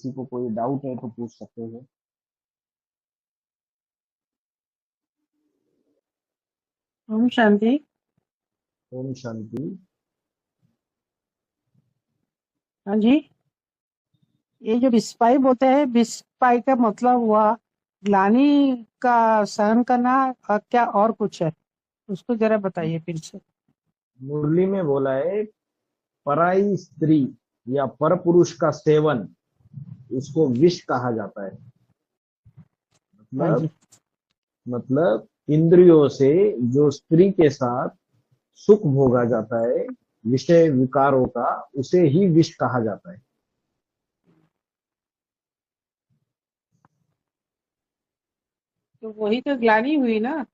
किसी को कोई डाउट है तो पूछ सकते हैं। ओम शांति। ओम शांति। हाँ जी, ये जो बिस्पाई बोलते हैं, बिस्पाई का मतलब हुआ ग्लानी का सहन करना, क्या और कुछ है? उसको जरा बताइए फिर से। मुरली में बोला है पराई स्त्री या पर पुरुष का सेवन, उसको विष कहा जाता है। हाँ मतलब जी। मतलब इंद्रियों से जो स्त्री के साथ सुख भोगा जाता है, विषय विकारों का, उसे ही विष कहा जाता है। तो वही तो ग्लानी हुई ना।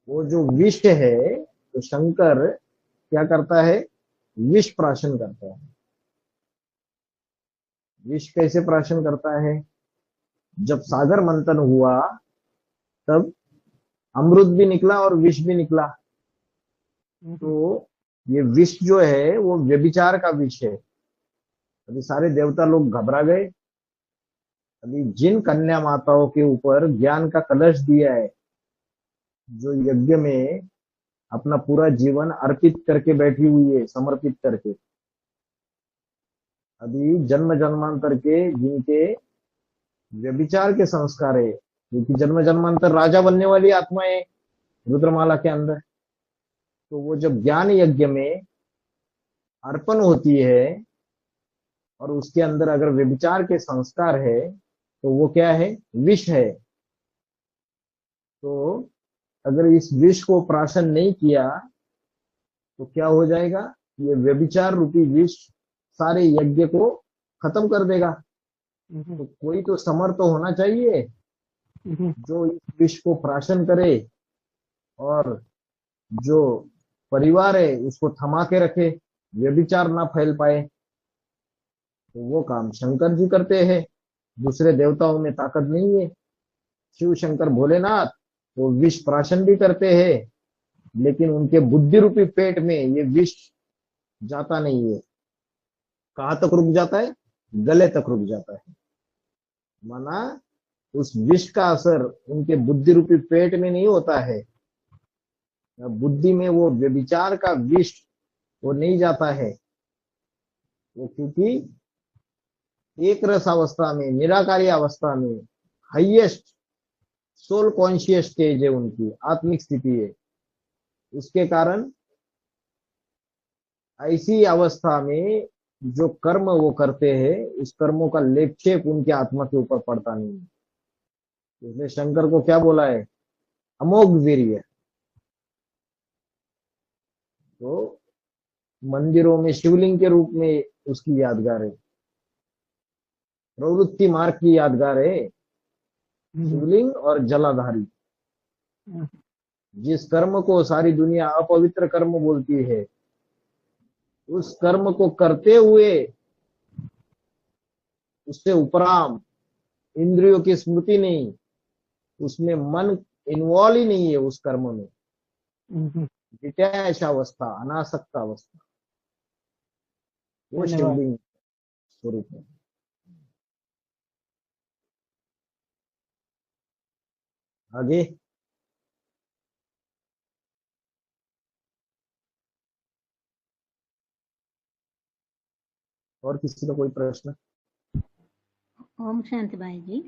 वो जो विष है, तो शंकर क्या करता है? विष प्राशन करता है। विष कैसे प्राशन करता है? जब सागर मंथन हुआ तब अमृत भी निकला और विष भी निकला। तो ये विष जो है वो व्यभिचार का विष है। अभी सारे देवता लोग घबरा गए। अभी जिन कन्या माताओं के ऊपर ज्ञान का कलश दिया है, जो यज्ञ में अपना पूरा जीवन अर्पित करके बैठी हुई है, समर्पित करके, अभी जन्म जन्मांतर के जिनके व्यभिचार के संस्कार है, क्योंकि जन्म जन्मांतर राजा बनने वाली आत्मा है रुद्रमाला के अंदर, तो वो जब ज्ञान यज्ञ में अर्पण होती है और उसके अंदर अगर व्यभिचार के संस्कार है, तो वो क्या है? विष है। तो अगर इस विष को प्राशन नहीं किया तो क्या हो जाएगा? ये व्यभिचार रूपी विष सारे यज्ञ को खत्म कर देगा। तो कोई तो समर्थ होना चाहिए जो इस विष को प्राशन करे और जो परिवार है उसको थमा के रखे, व्यभिचार ना फैल पाए। तो वो काम शंकर जी करते हैं। दूसरे देवताओं में ताकत नहीं है। शिव शंकर भोलेनाथ वो विष प्राशन भी करते हैं, लेकिन उनके बुद्धि रूपी पेट में ये विष जाता नहीं है। कहां तक रुक जाता है? गले तक रुक जाता है। माना उस विष का असर उनके बुद्धि रूपी पेट में नहीं होता है। बुद्धि में वो व्यभिचार का विष वो नहीं जाता है। वो क्योंकि एक रस अवस्था में, निराकारी अवस्था में, हाईएस्ट सोल कॉन्शियस स्टेज है, उनकी आत्मिक स्थिति है। उसके कारण ऐसी अवस्था में जो कर्म वो करते हैं, उस कर्मों का लेपचेप उनके आत्मा के ऊपर पड़ता नहीं है। इसलिए शंकर को क्या बोला है? अमोघ वीर्य। तो मंदिरों में शिवलिंग के रूप में उसकी यादगार है, प्रवृत्ति मार्ग की यादगार है, शिवलिंग और जलाधारी। जिस कर्म को सारी दुनिया अपवित्र कर्म बोलती है, उस कर्म को करते हुए उससे उपराम इंद्रियों की स्मृति नहीं, उसमें मन इन्वॉल्व ही नहीं है उस कर्म में, डिटैच अवस्था, अनासक्त अवस्था, वो धन्यवाद। शिवलिंग स्वरूप है। आगे और किसी का कोई प्रश्न? ओम शांति भाई जी।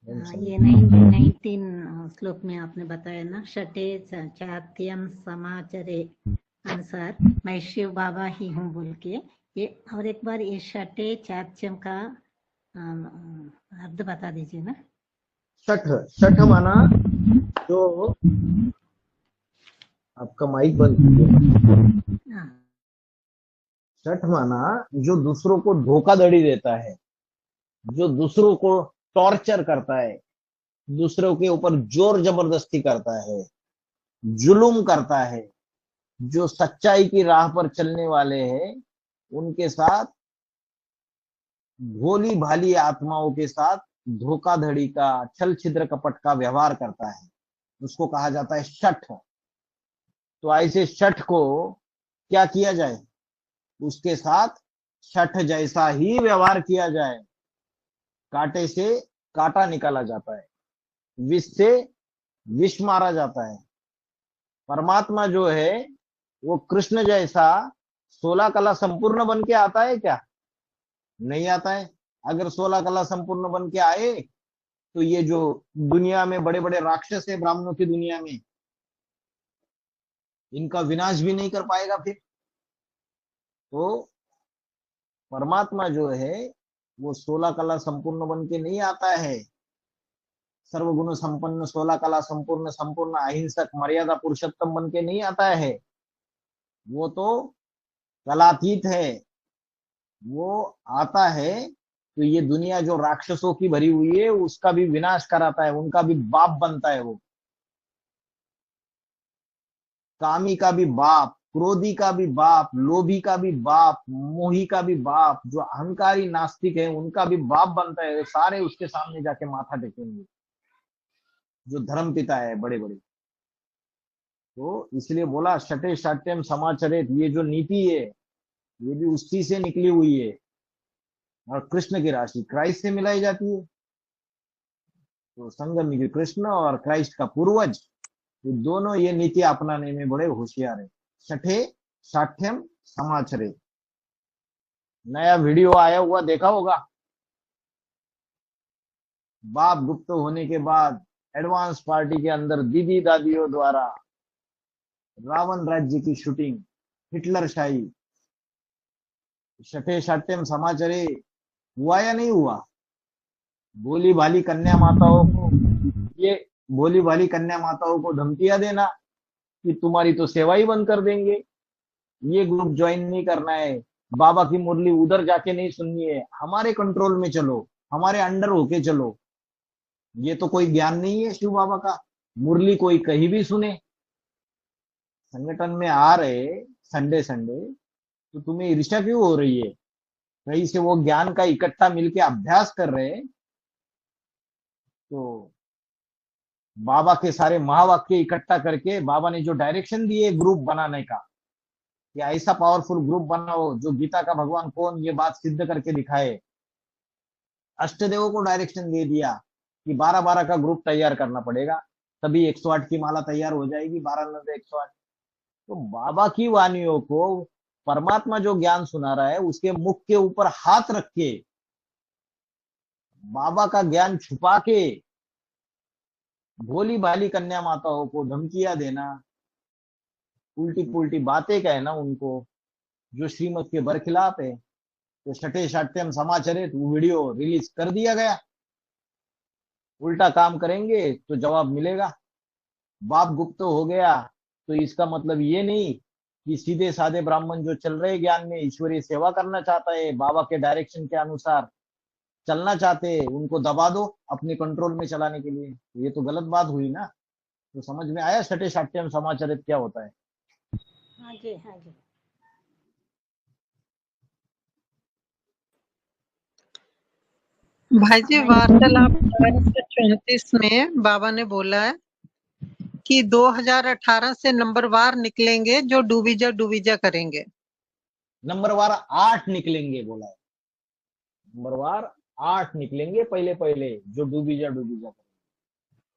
ओम शांति। ये 19 श्लोक में आपने बताया ना, षटे चात्यम समाचरे अनुसार मैं शिव बाबा ही हूँ बोल के, ये और एक बार ये षटे चात्यम का अर्थ बता दीजिए ना। छठ, छठ माना जो, आपका माइक बंद कीजिए। हाँ, छठ माना जो दूसरों को धोखाधड़ी देता है, जो दूसरों को टॉर्चर करता है, दूसरों के ऊपर जोर जबरदस्ती करता है, जुल्म करता है, जो सच्चाई की राह पर चलने वाले हैं उनके साथ, भोली भाली आत्माओं के साथ धोखाधड़ी का, छल छिद्र कपट का व्यवहार करता है, उसको कहा जाता है शठ। तो ऐसे शठ को क्या किया जाए? उसके साथ छठ जैसा ही व्यवहार किया जाए, कांटे से कांटा निकाला जाता है, विष से विष मारा जाता है। परमात्मा जो है वो कृष्ण जैसा 16 कला संपूर्ण बन के आता है क्या? नहीं आता है। अगर 16 कला संपूर्ण बन के आए तो ये जो दुनिया में बड़े बड़े राक्षस है ब्राह्मणों की दुनिया में, इनका विनाश भी नहीं कर पाएगा फिर। तो परमात्मा जो है वो 16 कला संपूर्ण बन के नहीं आता है। सर्वगुण संपन्न 16 कला संपूर्ण संपूर्ण अहिंसक मर्यादा पुरुषोत्तम बन के नहीं आता है। वो तो कलातीत है। वो आता है तो ये दुनिया जो राक्षसों की भरी हुई है उसका भी विनाश कराता है, उनका भी बाप बनता है। वो कामी का भी बाप, क्रोधी का भी बाप, लोभी का भी बाप, मोही का भी बाप, जो अहंकारी नास्तिक है उनका भी बाप बनता है। सारे उसके सामने जाके माथा टेकेंगे, जो धर्म पिता है बड़े बड़े। तो इसलिए बोला शटे शाट्यम समाचरित, ये जो नीति है ये भी उसी से निकली हुई है। और कृष्ण की राशि क्राइस्ट से मिलाई जाती है। तो संगम की कृष्ण और क्राइस्ट का पूर्वज, ये दोनों ये नीति अपनाने में बड़े होशियार है। छठे शाठ्यम समाचरे, नया वीडियो आया हुआ देखा होगा। बाप गुप्त होने के बाद एडवांस पार्टी के अंदर दीदी दादियों द्वारा रावण राज्य की शूटिंग, हिटलर शाही, छठे शाट्यम समाचरे हुआ या नहीं हुआ? भोली भाली कन्या माताओं को, ये भोली भाली कन्या माताओं को धमकियां देना कि तुम्हारी तो सेवा ही बंद कर देंगे, ये ग्रुप ज्वाइन नहीं करना है, बाबा की मुरली उधर जाके नहीं सुननी है, हमारे कंट्रोल में चलो, हमारे अंडर होके चलो। ये तो कोई ज्ञान नहीं है शिव बाबा का। मुरली कोई कहीं भी सुने। संगठन में आ रहे संडे संडे तो तुम्हें ईर्ष्या क्यों हो रही है? कहीं से वो ज्ञान का इकट्ठा मिलके अभ्यास कर रहे हैं तो बाबा के सारे महावाक्य इकट्ठा करके बाबा ने जो डायरेक्शन दिए ग्रुप बनाने का, कि ऐसा पावरफुल ग्रुप बनाओ जो गीता का भगवान कौन ये बात सिद्ध करके दिखाए। अष्टदेवों को डायरेक्शन दे दिया कि 12-12 का ग्रुप तैयार करना पड़ेगा, तभी 108 की माला तैयार हो जाएगी, 12-9-108। तो बाबा की वाणियों को परमात्मा जो ज्ञान सुना रहा है उसके मुख के ऊपर हाथ रख के, बाबा का ज्ञान छुपा के भोली भाली कन्या माताओं को धमकियां देना, उल्टी पुल्टी बातें कहना उनको, जो श्रीमत के बरखिलाफ है। तो छठे शाट्यम समाचरित वो वीडियो रिलीज कर दिया गया। उल्टा काम करेंगे तो जवाब मिलेगा। बाप गुप्त हो गया तो इसका मतलब ये नहीं कि सीधे साधे ब्राह्मण जो चल रहे ज्ञान में ईश्वरीय सेवा करना चाहता है, बाबा के डायरेक्शन के अनुसार चलना चाहते हैं, उनको दबा दो अपने कंट्रोल में चलाने के लिए। ये तो गलत बात हुई ना। तो समझ में आया छठे शाट्यम समाचरित क्या होता है? हाँ जी, हाँ जी। भाई जी, वार्तालाप 1834 में बाबा ने बोला है कि 2018 से नंबरवार निकलेंगे जो डूबीजा करेंगे। नंबरवार 8 निकलेंगे बोला है। नंबरवार 8 निकलेंगे पहले पहले जो डूबीजा करेंगे।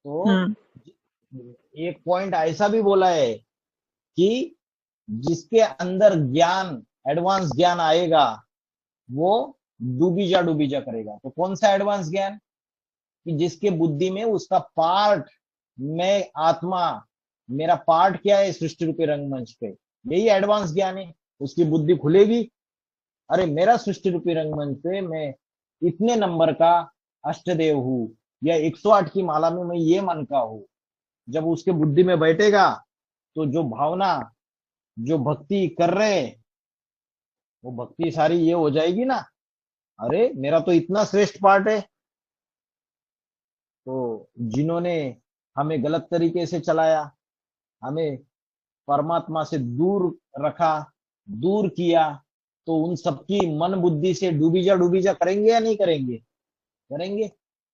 तो एक पॉइंट ऐसा भी बोला है कि जिसके अंदर ज्ञान, एडवांस ज्ञान आएगा वो डूबीजा करेगा। तो कौन सा एडवांस ज्ञान? कि जिसके बुद्धि में उसका पार्ट, मैं आत्मा, मेरा पार्ट क्या है सृष्टि रूपी रंगमंच पे, यही एडवांस ज्ञान है। उसकी बुद्धि खुलेगी, अरे मेरा सृष्टि रूपी रंगमंच पे मैं इतने नंबर का अष्टदेव हूं, या 108 की माला में मैं ये मन का हूं। जब उसके बुद्धि में बैठेगा तो जो भावना, जो भक्ति कर रहे, वो भक्ति सारी ये हो जाएगी ना, अरे मेरा तो इतना श्रेष्ठ पार्ट है। तो जिन्होंने हमें गलत तरीके से चलाया, हमें परमात्मा से दूर रखा, दूर किया, तो उन सबकी मन बुद्धि से डूबीजा करेंगे या नहीं करेंगे? करेंगे।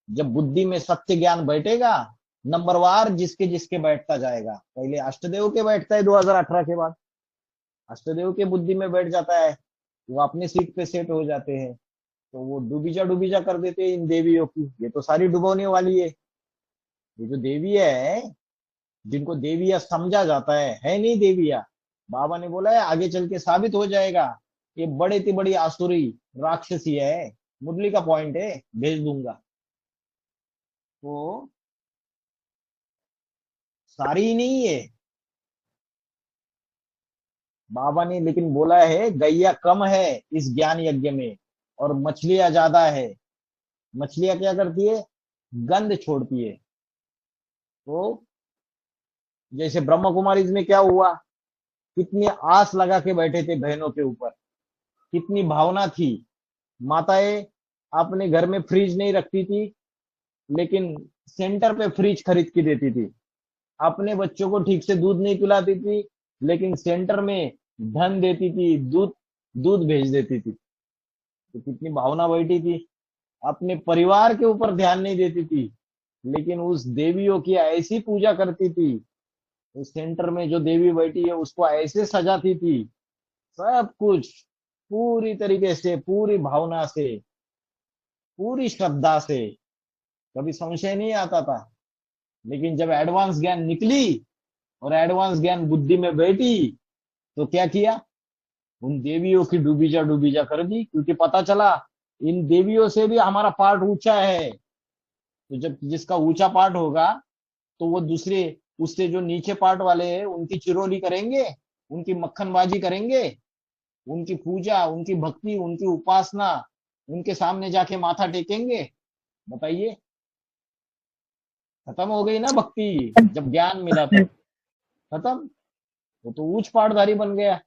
जब बुद्धि में सत्य ज्ञान बैठेगा, नंबरवार जिसके जिसके बैठता जाएगा। पहले अष्टदेव के बैठता है 2018 के बाद, अष्टदेव के बुद्धि में बैठ जाता है वो अपने सीट पे सेट हो जाते हैं। तो वो डूबीजा डूबीजा कर देते हैं इन देवियों की, ये तो सारी डुबोने वाली है। ये जो देवी है, जिनको देविया समझा जाता है नहीं देविया। बाबा ने बोला है आगे चल के साबित हो जाएगा, ये बड़े से बड़ी आसुरी राक्षसी है। मुरली का पॉइंट है, भेज दूंगा। तो सारी ही नहीं है। बाबा ने लेकिन बोला है गैया कम है इस ज्ञान यज्ञ में, और मछलियां ज्यादा है। मछलियां क्या करती है? गंध छोड़ती है। तो जैसे ब्रह्म कुमारी में क्या हुआ, कितनी आस लगा के बैठे थे बहनों के ऊपर, कितनी भावना थी। माताएं अपने घर में फ्रिज नहीं रखती थी, लेकिन सेंटर पे फ्रिज खरीद के देती थी। अपने बच्चों को ठीक से दूध नहीं पिलाती थी, लेकिन सेंटर में धन देती थी, दूध दूध भेज देती थी। तो कितनी भावना बैठी थी। अपने परिवार के ऊपर ध्यान नहीं देती थी, लेकिन उस देवियों की ऐसी पूजा करती थी। उस सेंटर में जो देवी बैठी है उसको ऐसे सजाती थी, सब कुछ पूरी तरीके से, पूरी भावना से, पूरी श्रद्धा से, कभी संशय नहीं आता था। लेकिन जब एडवांस ज्ञान निकली और एडवांस ज्ञान बुद्धि में बैठी, तो क्या किया? उन देवियों की डूबीजा कर दी, क्योंकि पता चला इन देवियों से भी हमारा पार्ट ऊंचा है। तो जब जिसका ऊंचा पार्ट होगा, तो वो दूसरे उससे जो नीचे पार्ट वाले हैं उनकी चिरोली करेंगे, उनकी मक्खनबाजी करेंगे, उनकी पूजा, उनकी भक्ति, उनकी उपासना, उनके सामने जाके माथा टेकेंगे। बताइए, खत्म हो गई ना भक्ति? जब ज्ञान मिला तब खत्म। वो तो ऊंच पाटधारी बन गया।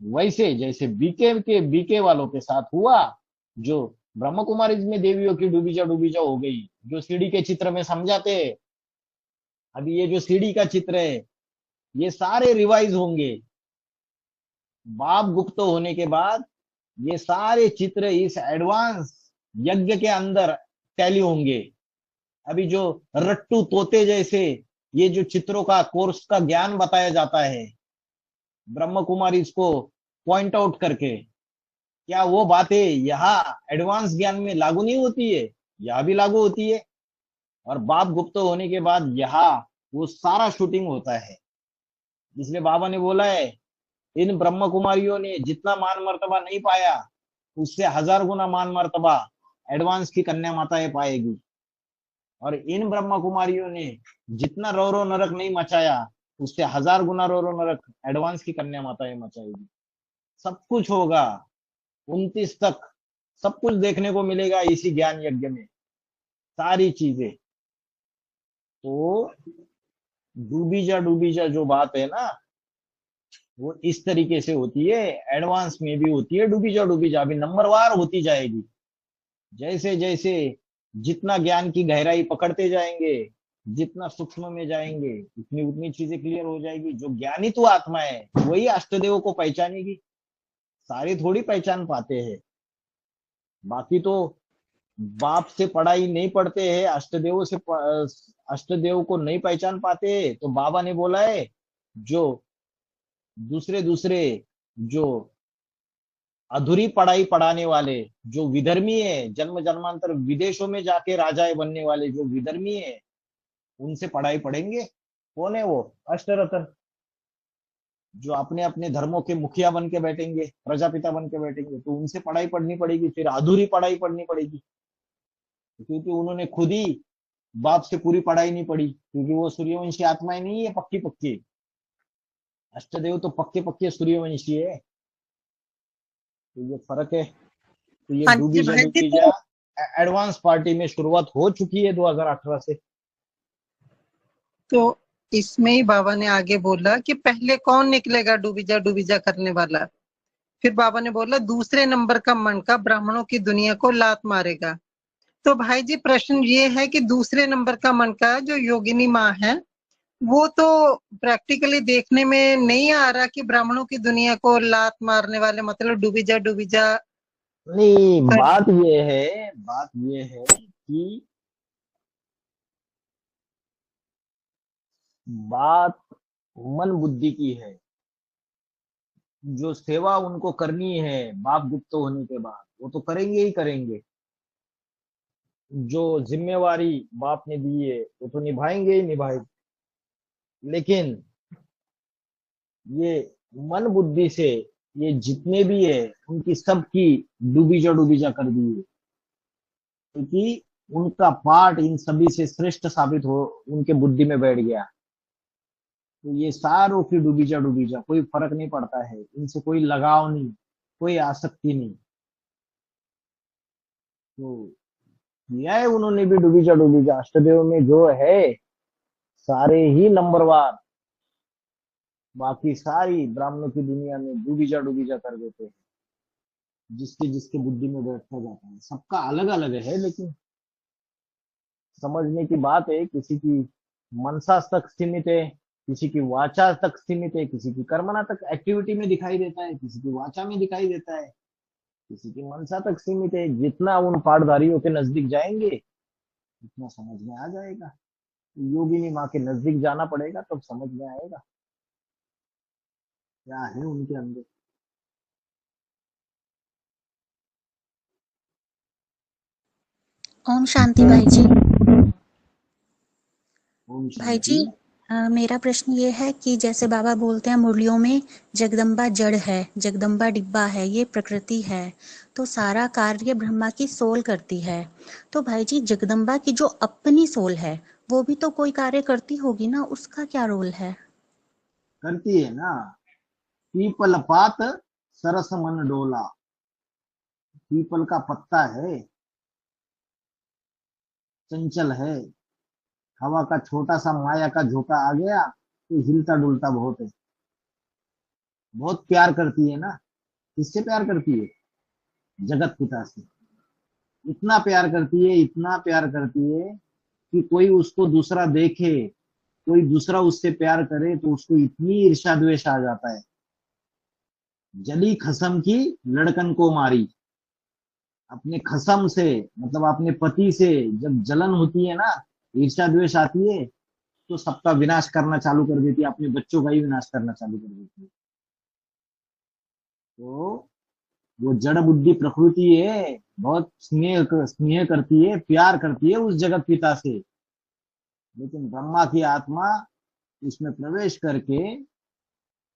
वैसे जैसे बीके वालों के साथ हुआ, जो ब्रह्म कुमारी में देवियों की डूबीजा डूबीजा हो गई, जो सीढ़ी के चित्र में समझाते। अभी ये जो सीढ़ी का चित्र है, ये सारे रिवाइज होंगे। बाप गुप्त होने के बाद ये सारे चित्र इस एडवांस यज्ञ के अंदर टैली होंगे। अभी जो रट्टू तोते जैसे ये जो चित्रों का कोर्स का ज्ञान बताया जाता है ब्रह्म कुमारी इसको पॉइंट आउट करके, क्या वो बातें यहाँ एडवांस ज्ञान में लागू नहीं होती है? यहाँ भी लागू होती है। और बाप गुप्त होने के बाद यहाँ वो सारा शूटिंग होता है। इसलिए बाबा ने बोला है इन ब्रह्म कुमारियों ने जितना मान मर्तबा नहीं पाया, उससे 1000 गुना मान मर्तबा एडवांस की कन्या माताएं पाएगी। और इन ब्रह्म कुमारियों ने जितना रो रो नरक नहीं मचाया, उससे 1000 गुना रो रो नरक एडवांस की कन्या माताएं मचाएगी। सब कुछ होगा 29 तक, सब कुछ देखने को मिलेगा इसी ज्ञान यज्ञ में, सारी चीजें। तो डूबीजा जो बात है ना, वो इस तरीके से होती है। एडवांस में भी होती है डूबीजा डूबीजा, अभी नंबरवार होती जाएगी। जैसे जैसे जितना ज्ञान की गहराई पकड़ते जाएंगे, जितना सूक्ष्म में जाएंगे, उतनी उतनी चीजें क्लियर हो जाएगी। जो ज्ञानी तो आत्मा है वही अष्टदेव को पहचानेगी। सारे थोड़ी पहचान पाते हैं। बाकी तो बाप से पढ़ाई नहीं पढ़ते हैं, अष्टदेव को नहीं पहचान पाते। तो बाबा ने बोला है जो दूसरे दूसरे जो अधूरी पढ़ाई पढ़ाने वाले, जो विधर्मी है, जन्म जन्मांतर विदेशों में जाके राजाएं बनने वाले जो विधर्मी है, उनसे पढ़ाई पढ़ेंगे। कौन है वो? अष्टरतन। जो अपने अपने धर्मों के मुखिया बन के बैठेंगे, प्रजापिता बन के बैठेंगे, तो उनसे पढ़ाई पढ़नी पड़ेगी, फिर अधूरी पढ़ाई पढ़नी पड़ेगी। क्योंकि उन्होंने खुद ही बाप से पूरी पढ़ाई नहीं पढ़ी, क्योंकि वो सूर्यवंशी आत्माएं नहीं है पक्की पक्की। अष्टदेव तो पक्के पक्के सूर्यवंशी है। तो ये फर्क है। तो ये हाँ जी डूबीजा भाई जी। डूबीजा एडवांस पार्टी में शुरुआत हो चुकी है 2018 से। तो इसमें ही बाबा ने आगे बोला कि पहले कौन निकलेगा डूबीजा डूबीजा करने वाला। फिर बाबा ने बोला दूसरे नंबर का मन का ब्राह्मणों की दुनिया को लात मारेगा। तो भाई जी प्रश्न ये है कि दूसरे नंबर का मन का जो योगिनी माँ है, वो तो प्रैक्टिकली देखने में नहीं आ रहा कि ब्राह्मणों की दुनिया को लात मारने वाले, मतलब डूबीजा डूबीजा नहीं, कर। बात ये है कि बात मन बुद्धि की है। जो सेवा उनको करनी है बाप गुप्त होने के बाद, वो तो करेंगे ही करेंगे। जो जिम्मेवारी बाप ने दी है वो तो निभाएंगे ही निभाएंगे। लेकिन ये मन बुद्धि से ये जितने भी है उनकी सबकी डूबीजा कर दी है, क्योंकि उनका पाठ इन सभी से श्रेष्ठ साबित हो उनके बुद्धि में बैठ गया। तो ये सारों की डूबीजा कोई फर्क नहीं पड़ता है, इनसे कोई लगाव नहीं, कोई आसक्ति नहीं। तो किया है उन्होंने भी डूबीजा अष्टदेव में जो है सारे ही नंबरवार, बाकी सारी ब्राह्मणों की दुनिया में डूबीजा कर देते हैं, जिसके जिसके बुद्धि में बैठता जाता है। सबका अलग अलग है, लेकिन समझने की बात है। किसी की मनसा तक सीमित है, किसी की वाचा तक सीमित है, किसी की कर्मणा तक एक्टिविटी में दिखाई देता है, किसी की वाचा में दिखाई देता है, किसी की मनसा तक सीमित है। जितना उन पाठधारियों के नजदीक जाएंगे उतना समझ में आ जाएगा। योगिनी माँ के नजदीक जाना पड़ेगा तब समझ में आएगा क्या है उनके अंदर। ओम शांति भाई जी। ओम भाई जी, शांति। मेरा प्रश्न ये है कि जैसे बाबा बोलते हैं मुरलियों में जगदम्बा जड़ है, जगदम्बा डिब्बा है, ये प्रकृति है, तो सारा कार्य ब्रह्मा की सोल करती है। तो भाई जी, जगदम्बा की जो अपनी सोल है वो भी तो कोई कार्य करती होगी ना, उसका क्या रोल है? करती है ना। पीपल पात सरस मन डोला, पीपल का पत्ता है, चंचल है। हवा का छोटा सा माया का झोंका आ गया तो हिलता डुलता बहुत है। बहुत प्यार करती है ना। किससे प्यार करती है? जगत पिता से। इतना प्यार करती है, इतना प्यार करती है कि कोई उसको दूसरा देखे, कोई दूसरा उससे प्यार करे तो उसको इतनी ईर्ष्या द्वेष आ जाता है। जली खसम की लड़कन को मारी। अपने खसम से मतलब अपने पति से जब जलन होती है ना, ईर्ष्या द्वेष आती है, तो सबका विनाश करना चालू कर देती है, अपने बच्चों का ही विनाश करना चालू कर देती है। तो वो जड़ बुद्धि प्रकृति है, बहुत स्नेह करती है, प्यार करती है उस जगत पिता से। लेकिन ब्रह्मा की आत्मा उसमें प्रवेश करके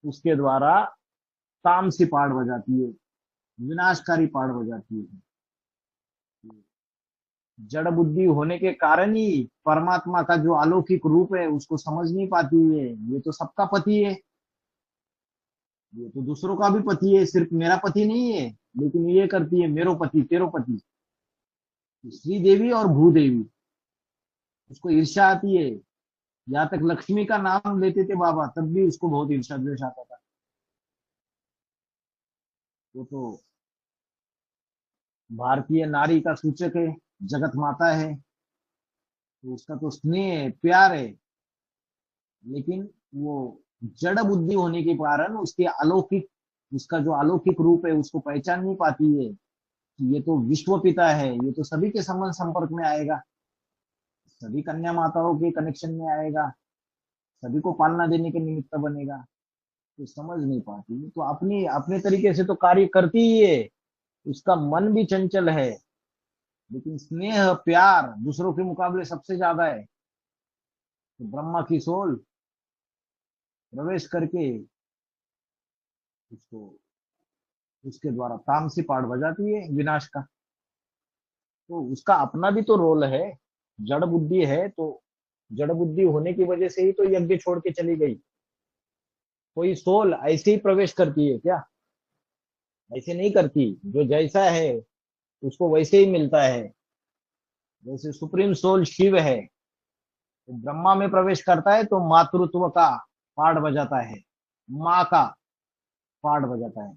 उसके द्वारा तामसी पाठ बजाती है, विनाशकारी पाठ बजाती है। जड़ बुद्धि होने के कारण ही परमात्मा का जो अलौकिक रूप है उसको समझ नहीं पाती है। ये तो सबका पति है, ये तो दूसरों का भी पति है, सिर्फ मेरा पति नहीं है। लेकिन ये करती है मेरो पति तेरो पति, श्री देवी और भूदेवी। उसको ईर्ष्या आती है। यहाँ तक लक्ष्मी का नाम लेते थे बाबा तब भी उसको बहुत ईर्ष्या द्वेष आता था। वो तो भारतीय नारी का सूचक है, जगत माता है, तो उसका तो स्नेह है, प्यार है। लेकिन वो जड़ बुद्धि होने के कारण उसके अलौकिक, उसका जो अलौकिक रूप है उसको पहचान नहीं पाती है कि ये तो विश्व पिता है, ये तो सभी के संबंध संपर्क में आएगा, सभी कन्या माताओं के कनेक्शन में आएगा, सभी को पालना देने के निमित्त बनेगा। तो समझ नहीं पाती, तो अपनी अपने तरीके से तो कार्य करती ही है। उसका मन भी चंचल है, लेकिन स्नेह प्यार दूसरों के मुकाबले सबसे ज्यादा है। तो ब्रह्मा की सोल प्रवेश करके उसको उसके द्वारा तामसी पाठ बजाती है विनाश का। तो उसका अपना भी तो रोल है। जड़ बुद्धि है तो जड़ बुद्धि होने की वजह से ही तो यज्ञ छोड़ के चली गई। कोई सोल ऐसे ही प्रवेश करती है क्या? ऐसे नहीं करती। जो जैसा है उसको वैसे ही मिलता है। जैसे सुप्रीम सोल शिव है, तो ब्रह्मा में प्रवेश करता है तो मातृत्व का पाठ बजाता है, माँ का पाठ बजाता है।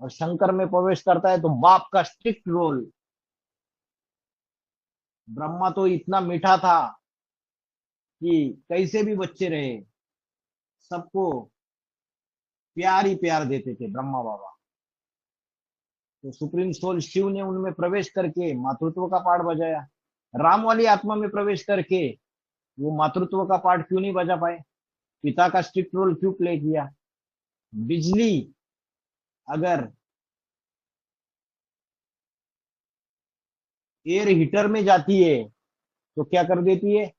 और शंकर में प्रवेश करता है तो बाप का स्ट्रिक्ट रोल। ब्रह्मा तो इतना मीठा था कि कैसे भी बच्चे रहे सबको प्यार ही प्यार देते थे ब्रह्मा बाबा। तो सुप्रीम सोल शिव ने उनमें प्रवेश करके मातृत्व का पाठ बजाया। राम वाली आत्मा में प्रवेश करके वो मातृत्व का पाठ क्यों नहीं बजा पाए? पिता का स्ट्रिक्ट रोल क्यों प्ले किया? बिजली अगर एयर हीटर में जाती है तो क्या कर देती है,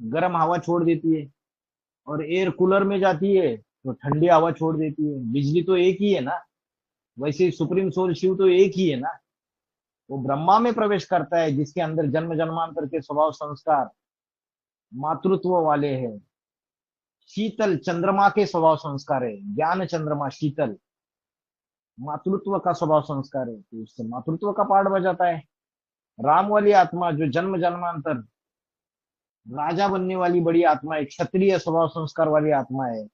गर्म हवा छोड़ देती है, और एयर कूलर में जाती है तो ठंडी हवा छोड़ देती है। बिजली तो एक ही है ना, वैसे ही सुप्रीम सोल शिव तो एक ही है ना। वो ब्रह्मा में प्रवेश करता है जिसके अंदर जन्म जन्मांतर के स्वभाव संस्कार मातृत्व वाले हैं। शीतल चंद्रमा के स्वभाव संस्कार है, ज्ञान चंद्रमा शीतल मातृत्व का स्वभाव संस्कार है, तो उससे मातृत्व का पाठ बजाता है। राम वाली आत्मा जो जन्म जन्मांतर राजा बनने वाली बड़ी आत्मा है, क्षत्रिय स्वभाव संस्कार वाली आत्मा है,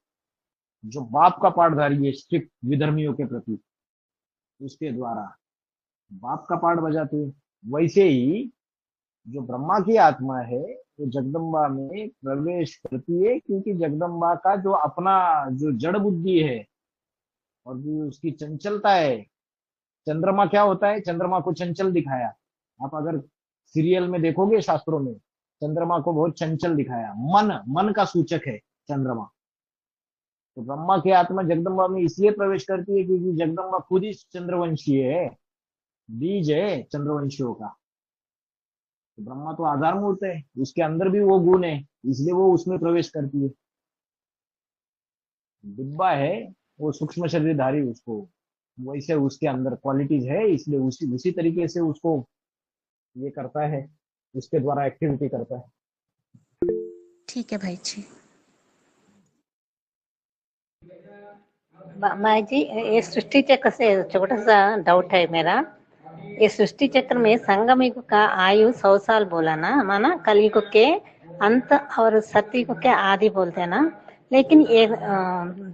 जो बाप का पाठधारी है स्ट्रिक्ट विधर्मियों के प्रति, उसके द्वारा बाप का पाठ बजाते हैं। वैसे ही जो ब्रह्मा की आत्मा है वो जगदम्बा में प्रवेश करती है, क्योंकि जगदम्बा का जो अपना जो जड़ बुद्धि है और जो उसकी चंचलता है, चंद्रमा क्या होता है, चंद्रमा को चंचल दिखाया। आप अगर सीरियल में देखोगे शास्त्रों में चंद्रमा को बहुत चंचल दिखाया, मन का सूचक है चंद्रमा। तो ब्रह्मा की आत्मा जगदम्बा में इसलिए प्रवेश करती है क्योंकि जगदम्बा खुद ही चंद्रवंशी है, बीज है चंद्रवंशियों का। तो ब्रह्मा तो आधार मूर्त है, उसके अंदर भी वो गुण है, इसलिए वो उसमें प्रवेश करती है। डिब्बा है वो सूक्ष्म शरीरधारी, उसको वैसे उसके अंदर क्वालिटीज है, इसलिए उसी तरीके से उसको ये करता है, उसके द्वारा एक्टिविटी करता है। ठीक है भाई जी। माई जी, ये सृष्टि चक्र से छोटा सा डाउट है मेरा। ये सृष्टि चक्र में संगम युग का आयु 100 साल बोला ना, माना कलयुग के अंत और सतयुग के आदि बोलते हैं ना। लेकिन ये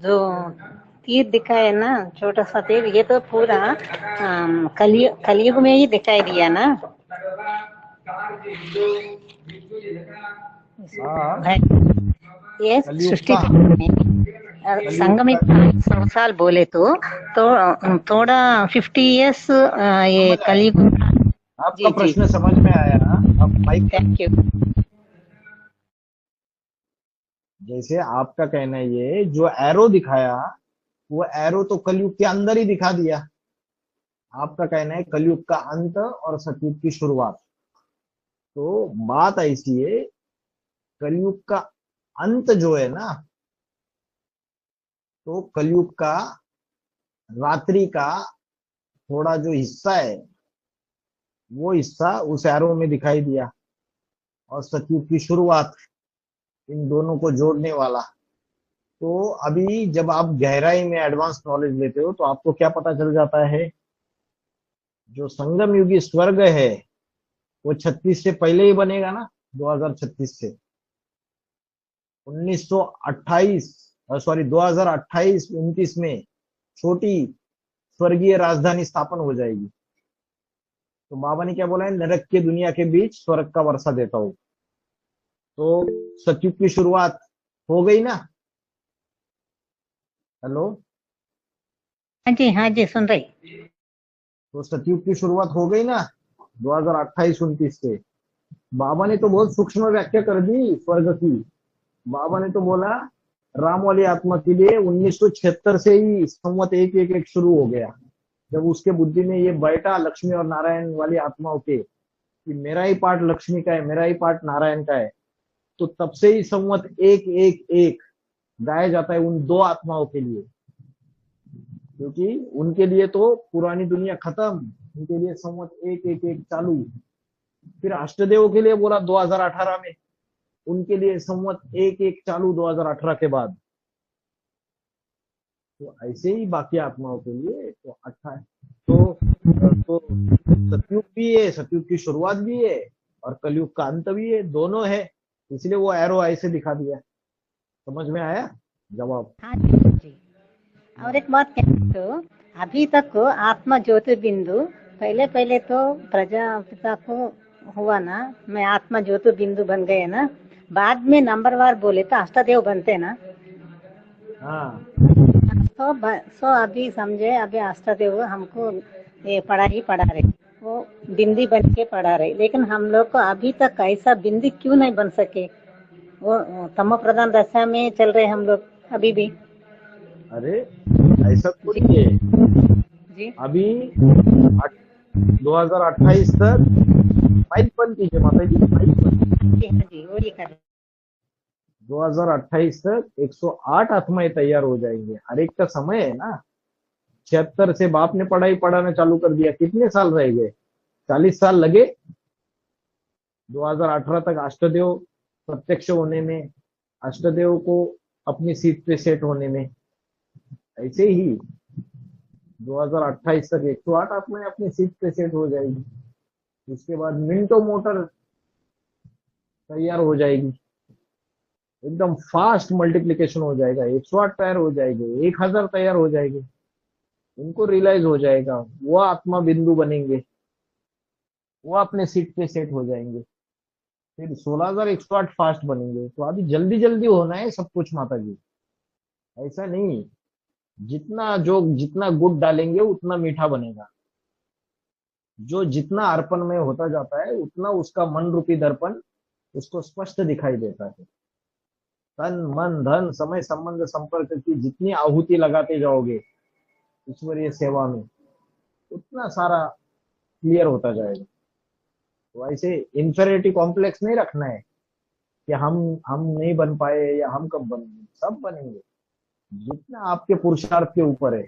जो तीर दिखाए ना, छोटा सा तीर, ये तो पूरा कलयुग में ही दिखाई दिया ना। ये सृष्टि चक्र में संगम युग 100 साल बोले तो थोड़ा 50 इयर्स ये कलयुग। आपका प्रश्न समझ में आया ना? अब माइक, थैंक यू। जैसे आपका कहना है ये जो एरो दिखाया वो एरो तो कलयुग के अंदर ही दिखा दिया। आपका कहना है कलयुग का अंत और सतयुग की शुरुआत। तो बात ऐसी है, कलयुग का अंत जो है ना, तो कलयुग का रात्रि का थोड़ा जो हिस्सा है वो हिस्सा उस एरो में दिखाई दिया, और सतयुग की शुरुआत इन दोनों को जोड़ने वाला। तो अभी जब आप गहराई में एडवांस नॉलेज लेते हो तो आपको क्या पता चल जाता है, जो संगम युगी स्वर्ग है वो 36 से पहले ही बनेगा ना, 2036 से 2028-29 में छोटी स्वर्गीय राजधानी स्थापन हो जाएगी। तो बाबा ने क्या बोला है, नरक के दुनिया के बीच स्वर्ग का वर्षा देता हूं। तो सतयुग की शुरुआत हो गई ना? हेलो, हाँ जी सुन रही। तो सतयुग की शुरुआत हो गई ना 2028-29 से। बाबा ने तो बहुत सूक्ष्म व्याख्या कर दी स्वर्ग की। बाबा ने तो बोला राम वाली आत्मा के लिए 1976 से ही संवत 111 शुरू हो गया, जब उसके बुद्धि में ये बैठा लक्ष्मी और नारायण वाली आत्माओं के कि मेरा ही पार्ट लक्ष्मी का है, मेरा ही पार्ट नारायण का है। तो तब से ही संवत 111 गाया जाता है उन दो आत्माओं के लिए, क्योंकि उनके लिए तो पुरानी दुनिया खत्म, उनके लिए संवत 111 चालू। फिर अष्टदेव के लिए बोला 2018 में, उनके लिए संवत 111 चालू 2018 के बाद। तो ऐसे ही बाकी आत्माओं के लिए तो 28। तो सतयुग भी है, सतयुग की शुरुआत भी है और कलयुग का अंत भी है, दोनों है। इसलिए वो एरो ऐसे दिखा दिया। समझ में आया जवाब? हाँ जी। और एक बात कहूँ तो अभी तक आत्मा ज्योतिर्बिंदु पहले तो प्रजापिता को हुआ ना, मैं आत्मा ज्योतिर्बिंदु बन गए ना। बाद में नंबरवार बोले तो अष्टदेव बनते ना। हाँ, सो अभी समझे, अभी अष्टदेव हमको ये पढ़ा रहे, वो बिंदी बन के पढ़ा रहे। लेकिन हम लोग को अभी तक ऐसा बिंदी क्यों नहीं बन सके? वो तमो प्रधान दशा में चल रहे हम लोग अभी भी। अरे ऐसा थोड़ी है। जी अभी 2028 तक फाइल बंद कीजिए माता जी, फाइल बंद। जी हाँ जी, वही कर 2028 तक 108 आत्माएं तैयार हो जाएंगे। हर एक का समय है ना। 76 से बाप ने पढ़ाई पढ़ाना चालू कर दिया, कितने साल रह गए? 40 साल लगे 2018 तक अष्टदेव प्रत्यक्ष होने में, अष्टदेव को अपनी सीट पे सेट होने में। ऐसे ही 2028 तक 108 आत्माएं अपनी सीट पे सेट हो जाएगी। उसके बाद मिंटो मोटर तैयार हो जाएगी, एकदम फास्ट मल्टीप्लिकेशन हो जाएगा। 108 तैयार हो जाएंगे, 1000 तैयार हो जाएंगे। उनको रियलाइज हो जाएगा, वो आत्मा बिंदु बनेंगे, वो अपने सीट पे सेट हो जाएंगे। फिर 16,108 फास्ट बनेंगे। तो अभी जल्दी जल्दी होना है सब कुछ माता जी, ऐसा नहीं। जितना गुड़ डालेंगे उतना मीठा बनेगा। जो जितना अर्पण में होता जाता है उतना उसका मन रूपी दर्पण उसको स्पष्ट दिखाई देता है। तन मन धन समय संबंध संपर्क की जितनी आहुति लगाते जाओगे ईश्वरीय सेवा में, उतना सारा क्लियर होता जाएगा। तो ऐसे इंफेरिटी कॉम्प्लेक्स नहीं रखना है कि हम नहीं बन पाए या हम कब बनेंगे। सब बनेंगे, जितना आपके पुरुषार्थ के ऊपर है।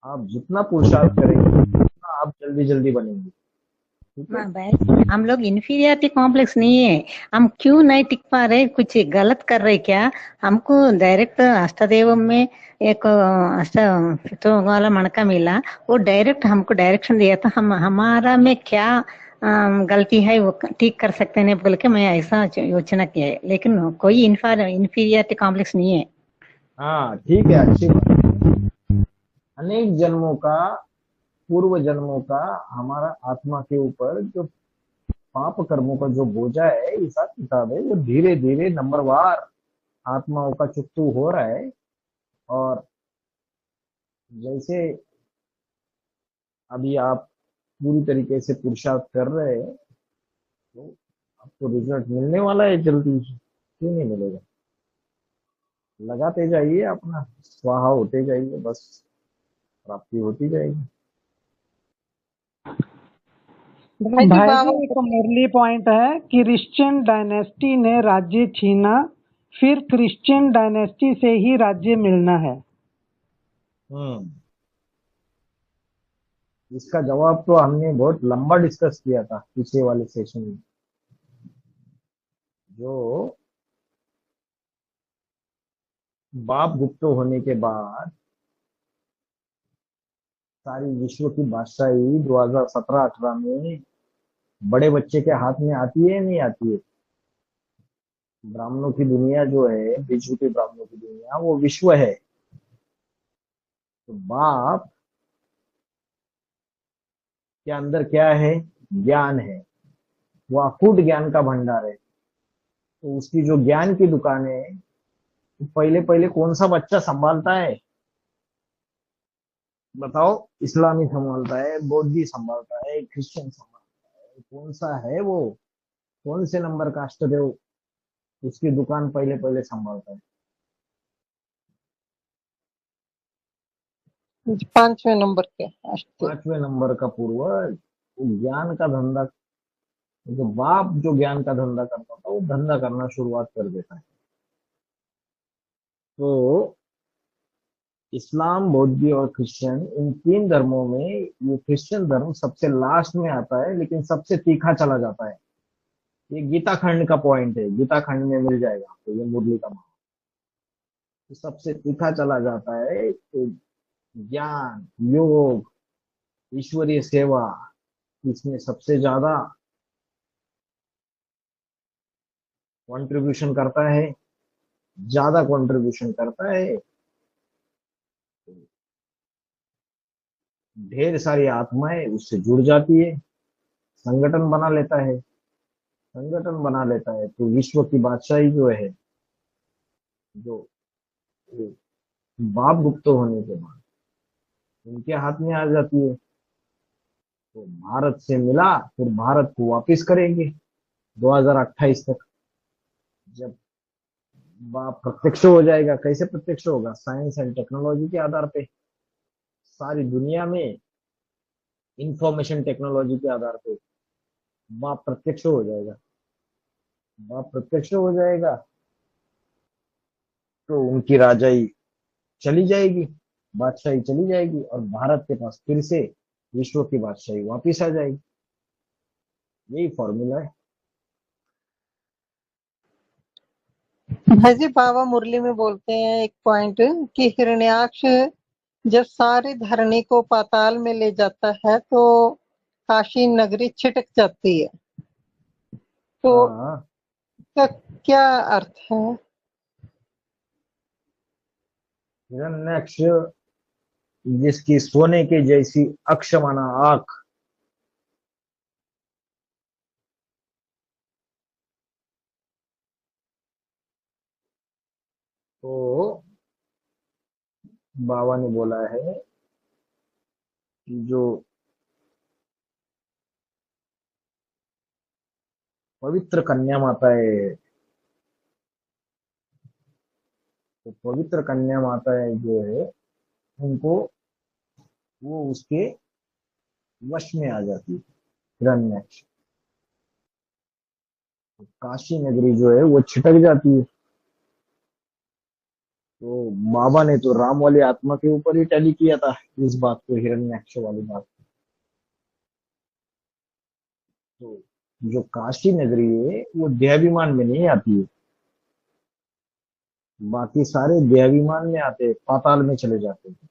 आप जितना पुरुषार्थ करेंगे उतना आप जल्दी जल्दी बनेंगे। ठीक है। हाँ भाई, हम लोग इन्फीरियरिटी कॉम्प्लेक्स नहीं है। हम क्यों नहीं टिक पा रहे, कुछ गलत कर रहे क्या? हमको डायरेक्ट अष्टदेव में एक अष्ट तो वाला मणका मिला, वो डायरेक्ट हमको डायरेक्शन दिया था। हम हमारा में क्या गलती है वो ठीक कर सकते हैं बोल के मैं ऐसा योजना किया है। लेकिन कोई इन्फीरियरिटी कॉम्प्लेक्स नहीं है। हाँ ठीक है, अच्छी बात। अनेक जन्मों का, पूर्व जन्मों का हमारा आत्मा के ऊपर जो पाप कर्मों का जो बोझा है, हिसाब किताब है, वो धीरे धीरे नंबरवार आत्माओं का चुकतू हो रहा है। और जैसे अभी आप पूरी तरीके से पुरुषार्थ कर रहे हैं तो आपको रिजल्ट मिलने वाला है जल्दी। क्यों नहीं मिलेगा? लगाते जाइए, अपना स्वाहा होते जाइए, बस प्राप्ति होती जाएगी। भाई जी भाई बाबा जी एक मुरली पॉइंट है, क्रिश्चियन डायनेस्टी ने राज्य छीना, फिर क्रिश्चियन डायनेस्टी से ही राज्य मिलना है। इसका जवाब तो हमने बहुत लंबा डिस्कस किया था पिछले वाले सेशन में। जो बाप गुप्त होने के बाद सारी विश्व की बादशाही 2017-18 में बड़े बच्चे के हाथ में आती है, नहीं आती है? ब्राह्मणों की दुनिया जो है, बीजरूपी ब्राह्मणों की दुनिया, वो विश्व है। तो बाप के अंदर क्या है? ज्ञान है। वो अकूट ज्ञान का भंडार है। तो उसकी जो ज्ञान की दुकान है, तो पहले पहले कौन सा बच्चा संभालता है बताओ? इस्लामी संभालता है, बौद्धि संभालता है, क्रिश्चियन संभालता है, कौन सा है वो? कौन से नंबर का अष्टदेव उसकी दुकान पहले पहले संभालता है? 5वें नंबर के अष्टदेव। 5वें नंबर का पूर्वज। ज्ञान का धंधा, जो बाप जो ज्ञान का धंधा करता था वो धंधा करना शुरुआत कर देता है। तो इस्लाम, बौद्ध और क्रिश्चियन, इन 3 धर्मों में ये क्रिश्चियन धर्म सबसे लास्ट में आता है, लेकिन सबसे तीखा चला जाता है। ये गीता खंड का पॉइंट है, गीता खंड में मिल जाएगा आपको ये मुरली का। तो सबसे तीखा चला जाता है। तो ज्ञान, योग, ईश्वरीय सेवा, इसमें सबसे ज्यादा कंट्रीब्यूशन करता है, ज्यादा कंट्रीब्यूशन करता है। ढेर सारी आत्माएं उससे जुड़ जाती है, संगठन बना लेता है। संगठन बना लेता है तो विश्व की बादशाही जो है, जो बाप गुप्त होने के बाद उनके हाथ में आ जाती है। तो भारत से मिला, फिर भारत को वापस करेंगे 2028 तक। जब बाप प्रत्यक्ष हो जाएगा। कैसे प्रत्यक्ष होगा? साइंस एंड टेक्नोलॉजी के आधार पे। सारी दुनिया में इंफॉर्मेशन टेक्नोलॉजी के आधार पे बाप प्रत्यक्ष हो जाएगा। बाप प्रत्यक्ष हो जाएगा तो उनकी राजाई चली जाएगी, बादशाही चली जाएगी, और भारत के पास फिर से विश्व की बादशाही वापिस आ जाएगी। यही फॉर्मूला है। भाई जी बाबा मुरली में बोलते हैं एक पॉइंट कि हिरण्याक्ष जब सारी धरणी को पाताल में ले जाता है तो काशी नगरी छिटक जाती है, तो हाँ, इसका क्या अर्थ है? हिरण्यक्ष जिसकी सोने के जैसी अक्ष माना आंख, तो बाबा ने बोला है कि जो पवित्र कन्या माता है, तो पवित्र कन्या माता है जो है, उनको वो उसके वश में आ जाती है हिरण्यक्ष। तो काशी नगरी जो है वो छिटक जाती है। तो बाबा ने तो राम वाली आत्मा के ऊपर ही टैली किया था इस बात को, हिरण्यक्ष वाली बात। तो जो काशी नगरी है वो देहाभिमान में नहीं आती है, बाकी सारे देहाभिमान में आते हैं, पाताल में चले जाते हैं।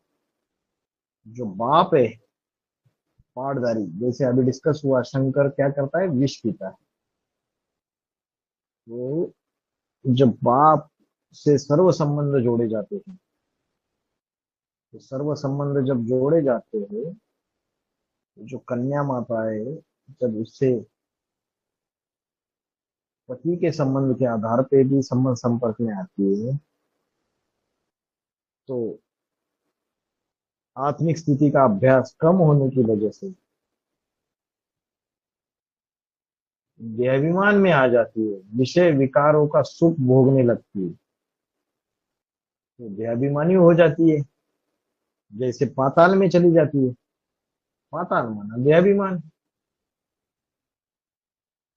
जो बाप है पाठधारी, जैसे अभी डिस्कस हुआ, शंकर क्या करता है? विष पीता है। तो जब बाप से सर्व संबंध जोड़े जाते हैं, तो सर्व संबंध जब जोड़े जाते हैं, तो जो कन्या माता है जब उससे पति के संबंध के आधार पे भी संबंध संपर्क में आती है, तो आत्मिक स्थिति का अभ्यास कम होने की वजह से देहाभिमान में आ जाती है, विषय विकारों का सुख भोगने लगती है, तो देहाभिमानी हो जाती है, जैसे पाताल में चली जाती है। पाताल माना देहाभिमान,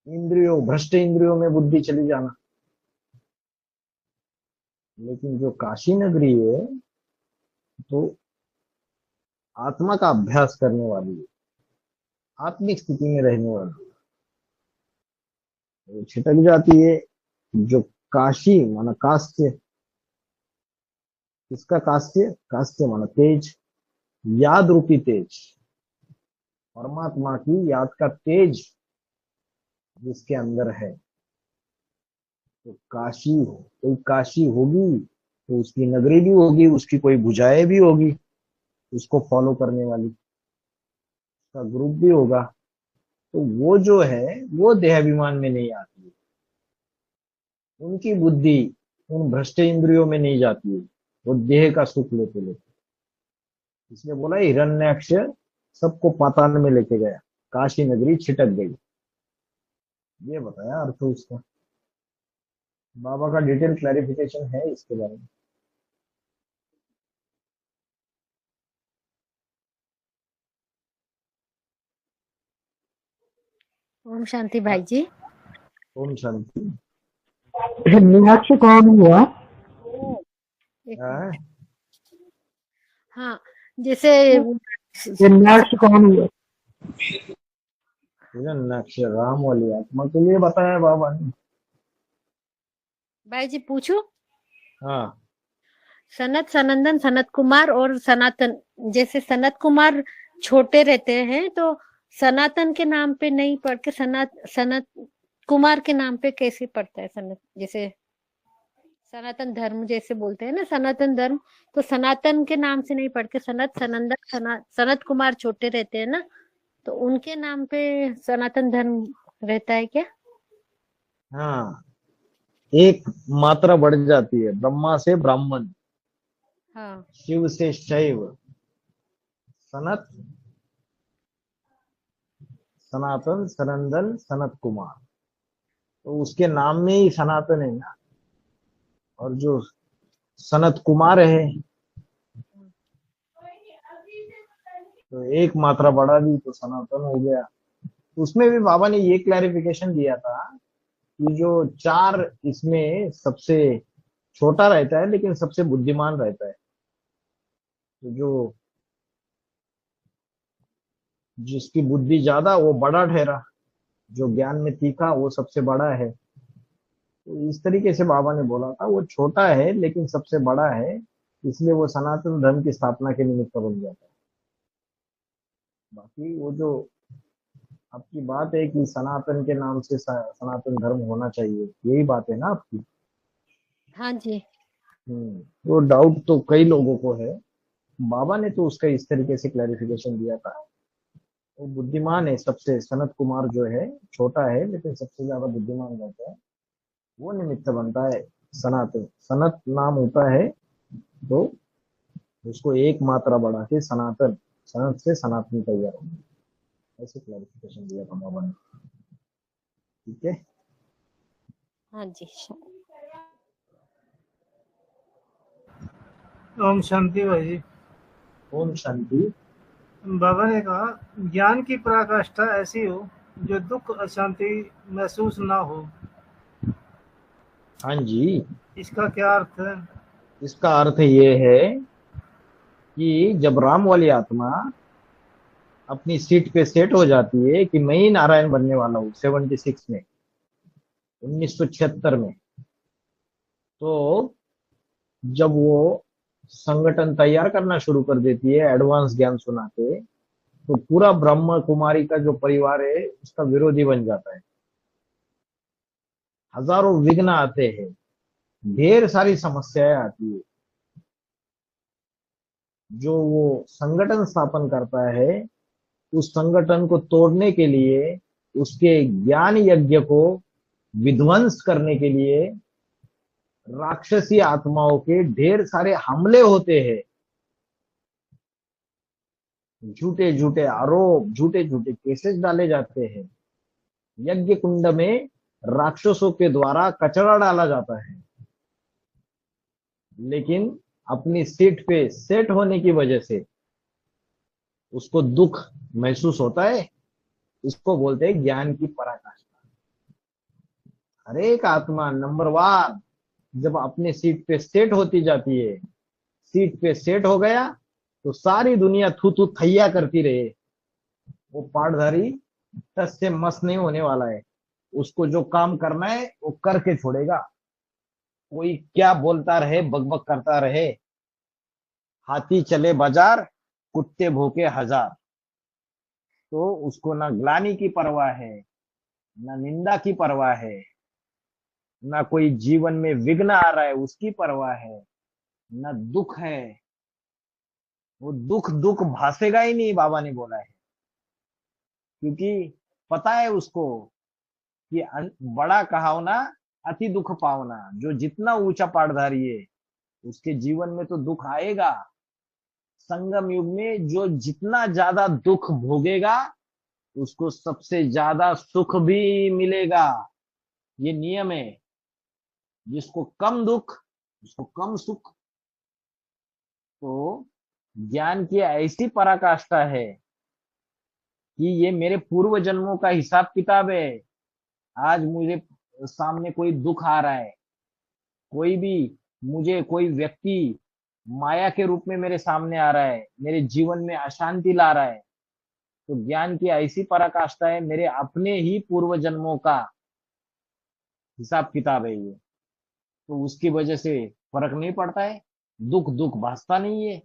इंद्रियों, भ्रष्ट इंद्रियों में बुद्धि चली जाना। लेकिन जो काशी नगरी है तो आत्मा का अभ्यास करने वाली है, आत्मिक स्थिति में रहने वाली है, वो छिटक जाती है। जो काशी माना कास्य, किसका कास्य? कास्य माना तेज, याद रूपी तेज, परमात्मा की याद का तेज जिसके अंदर है। तो काशी, कोई काशी होगी तो उसकी नगरी भी होगी, उसकी कोई भुजाएं भी होगी, उसको फॉलो करने वाली, उसका ग्रुप भी होगा। तो वो जो है वो देहाभिमान में नहीं आती है, उनकी बुद्धि उन भ्रष्ट इंद्रियों में नहीं जाती है, वो देह का सुख लेते लेते। इसलिए बोला हिरण्याक्ष सबको पाताल में लेके गया, काशी नगरी छिटक गई। ये बताया अर्थ उसका। बाबा का डिटेल क्लैरिफिकेशन है इसके बारे में। ओम शांति भाई जी। ओम शांति। हिरण्याक्ष कौन हुआ? एक हाँ, हाँ, जैसे हिरण्याक्ष कौन हुआ? हिरण्याक्ष राम वाली आत्मा के लिए बताया बाबा ने। भाई जी पूछू, हाँ, सनत, सनंदन, सनत कुमार और सनातन, जैसे सनत कुमार छोटे रहते हैं तो सनातन के नाम पे नहीं पढ़ के सनत कुमार के नाम पे कैसे पढ़ता है? सनत, जैसे सनातन धर्म जैसे बोलते हैं ना, सनातन धर्म, तो सनातन के नाम से नहीं पढ़ के सनत, सनंदन, सनत कुमार छोटे रहते हैं ना, तो उनके नाम पे सनातन धर्म रहता है क्या? हाँ, एक मात्रा बढ़ जाती है, ब्रह्मा से ब्राह्मण, हाँ, शिव से शैव, सनत, सनातन, सनंदन, सनत कुमार। तो उसके नाम में ही सनातन है ना, और जो सनत कुमार है तो एक मात्रा बढ़ा दी तो सनातन हो गया। उसमें भी बाबा ने ये क्लैरिफिकेशन दिया था कि जो चार इसमें सबसे छोटा रहता है लेकिन सबसे बुद्धिमान रहता है। तो जो जिसकी बुद्धि ज्यादा वो बड़ा ठहरा, जो ज्ञान में तीखा वो सबसे बड़ा है। तो इस तरीके से बाबा ने बोला था वो छोटा है लेकिन सबसे बड़ा है, इसलिए वो सनातन धर्म की स्थापना के निमित्त बन जाता है। बाकी वो जो आपकी बात है कि सनातन के नाम से सनातन धर्म होना चाहिए, यही बात है ना आपकी? हाँ जी। वो डाउट तो कई लोगों को है। बाबा ने तो उसका इस तरीके से क्लैरिफिकेशन दिया था। वो बुद्धिमान है सबसे, सनत कुमार जो है छोटा है लेकिन सबसे ज्यादा बुद्धिमान रहता है, वो निमित्त बनता है सनातन। सनत नाम होता है तो उसको एक मात्रा बढ़ा के सनातन, सनत से सनातन तैयार होगा, ऐसे क्लैरिफिकेशन दिया था बाबा ने। ठीक है। हाँ जी। ओम शांति भाई जी। ओम शांति। बाबा ने कहा ज्ञान की पराकाष्ठा ऐसी हो जो दुख अशांति महसूस ना हो। हाँ जी। इसका क्या अर्थ है? इसका अर्थ ये है कि जब राम वाली आत्मा अपनी सीट पे सेट हो जाती है कि मैं ही नारायण बनने वाला हूँ 76 में, 1976 में, तो जब वो संगठन तैयार करना शुरू कर देती है एडवांस ज्ञान सुना के, तो पूरा ब्रह्म कुमारी का जो परिवार है उसका विरोधी बन जाता है। हजारों विघ्न आते हैं, ढेर सारी समस्याएं आती है। जो वो संगठन स्थापन करता है उस संगठन को तोड़ने के लिए, उसके ज्ञान यज्ञ को विध्वंस करने के लिए राक्षसी आत्माओं के ढेर सारे हमले होते हैं। झूठे झूठे आरोप, झूठे झूठे केसेस डाले जाते हैं। यज्ञ कुंड में राक्षसों के द्वारा कचरा डाला जाता है, लेकिन अपनी सीट पे सेट होने की वजह से उसको दुख महसूस होता है। इसको बोलते हैं ज्ञान की पराकाष्ठा। हर एक आत्मा नंबरवार जब अपने सीट पे सेट होती जाती है, सीट पे सेट हो गया तो सारी दुनिया थू थू थैया करती रहे, वो पाठधारी टस से मस नहीं होने वाला है। उसको जो काम करना है वो करके छोड़ेगा। कोई क्या बोलता रहे, बकबक करता रहे। हाथी चले बाजार, कुत्ते भूखे हजार। तो उसको ना ग्लानि की परवाह है, ना निंदा की परवाह है, ना कोई जीवन में विघ्न आ रहा है उसकी परवाह है, ना दुख है। वो दुख दुख भासेगा ही नहीं, बाबा ने बोला है। क्योंकि पता है उसको कि बड़ा कहावना अति दुख पावना। जो जितना ऊंचा पाठधारी है उसके जीवन में तो दुख आएगा। संगम युग में जो जितना ज्यादा दुख भोगेगा उसको सबसे ज्यादा सुख भी मिलेगा। ये नियम है। जिसको कम दुख उसको कम सुख। तो ज्ञान की ऐसी पराकाष्ठा है कि ये मेरे पूर्व जन्मों का हिसाब किताब है। आज मुझे सामने कोई दुख आ रहा है, कोई भी मुझे कोई व्यक्ति माया के रूप में मेरे सामने आ रहा है, मेरे जीवन में अशांति ला रहा है, तो ज्ञान की ऐसी पराकाष्ठा है, मेरे अपने ही पूर्व जन्मों का हिसाब किताब है ये। तो उसकी वजह से फर्क नहीं पड़ता है, दुख दुख भासता नहीं है।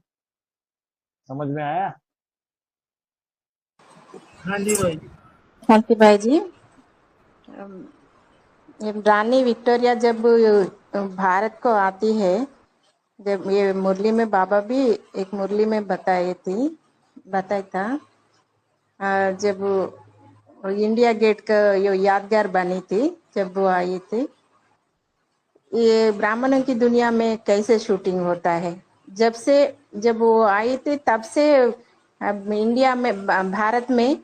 समझ में आया? हाँ जी भाई। शांति भाई जी, ये रानी विक्टोरिया जब भारत को आती है, जब ये मुरली में बाबा भी एक मुरली में बताया था, जब इंडिया गेट का यो यादगार बनी थी जब वो आई थी। ये ब्राह्मणों की दुनिया में कैसे शूटिंग होता है, जब वो आई थी तब से अब इंडिया में भारत में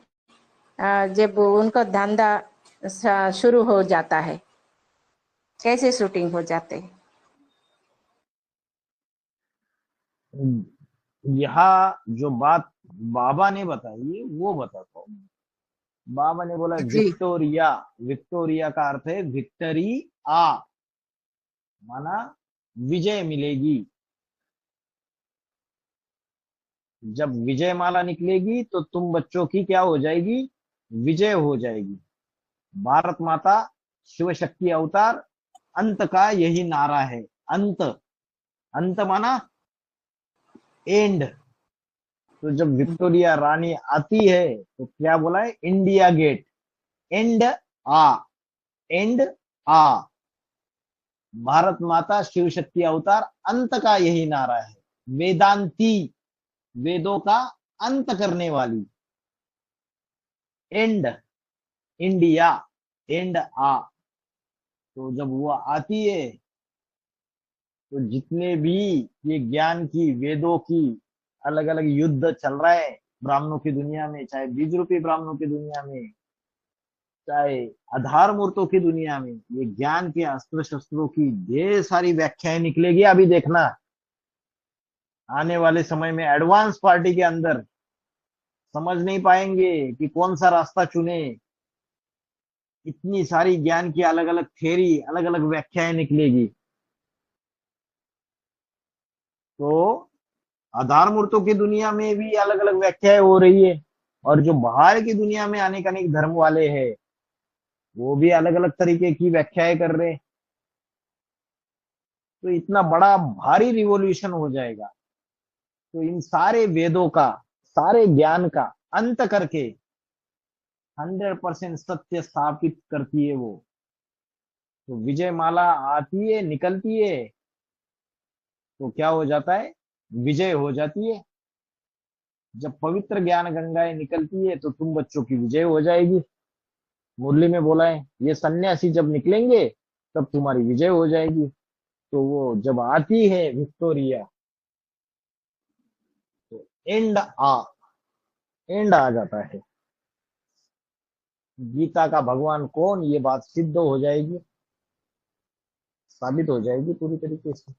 जब उनका धंधा शुरू हो जाता है, कैसे शूटिंग हो जाते हैं। यहाँ जो बात बाबा ने बताई वो बताता हूँ। बाबा ने बोला जी विक्टोरिया, विक्टोरिया का अर्थ है विक्टरी आ, माना विजय मिलेगी। जब विजय माला निकलेगी तो तुम बच्चों की क्या हो जाएगी, विजय हो जाएगी। भारत माता शिव शक्ति अवतार, अंत का यही नारा है। अंत, अंत माना एंड। तो जब विक्टोरिया रानी आती है तो क्या बोला है, इंडिया गेट, एंड आ, एंड आ। भारत माता शिव शक्ति अवतार, अंत का यही नारा है। वेदांती, वेदों का अंत करने वाली। एंड, इंडिया, एंड आ। तो जब वो आती है तो जितने भी ये ज्ञान की, वेदों की अलग अलग युद्ध चल रहा है ब्राह्मणों की दुनिया में, चाहे बीज रूपी ब्राह्मणों की दुनिया में, चाहे आधार मूर्तों की दुनिया में, ये ज्ञान के अस्त्र शस्त्रों की ढेर सारी व्याख्याएं निकलेगी। अभी देखना आने वाले समय में एडवांस पार्टी के अंदर समझ नहीं पाएंगे कि कौन सा रास्ता चुने। इतनी सारी ज्ञान की अलग अलग थ्योरी, अलग अलग व्याख्याएं निकलेगी। तो आधार मूर्तों की दुनिया में भी अलग अलग व्याख्याएं हो रही है, और जो बाहर की दुनिया में अनेक अनेक धर्म वाले हैं वो भी अलग अलग तरीके की व्याख्याएं कर रहे हैं। तो इतना बड़ा भारी रिवॉल्यूशन हो जाएगा। तो इन सारे वेदों का, सारे ज्ञान का अंत करके 100% सत्य स्थापित करती है वो। तो विजय माला आती है, निकलती है तो क्या हो जाता है, विजय हो जाती है। जब पवित्र ज्ञान गंगाएं निकलती है तो तुम बच्चों की विजय हो जाएगी। मुरली में बोला है ये सन्यासी जब निकलेंगे तब तुम्हारी विजय हो जाएगी। तो वो जब आती है विक्टोरिया तो एंड आ जाता है। गीता का भगवान कौन, ये बात सिद्ध हो जाएगी, साबित हो जाएगी पूरी तरीके से।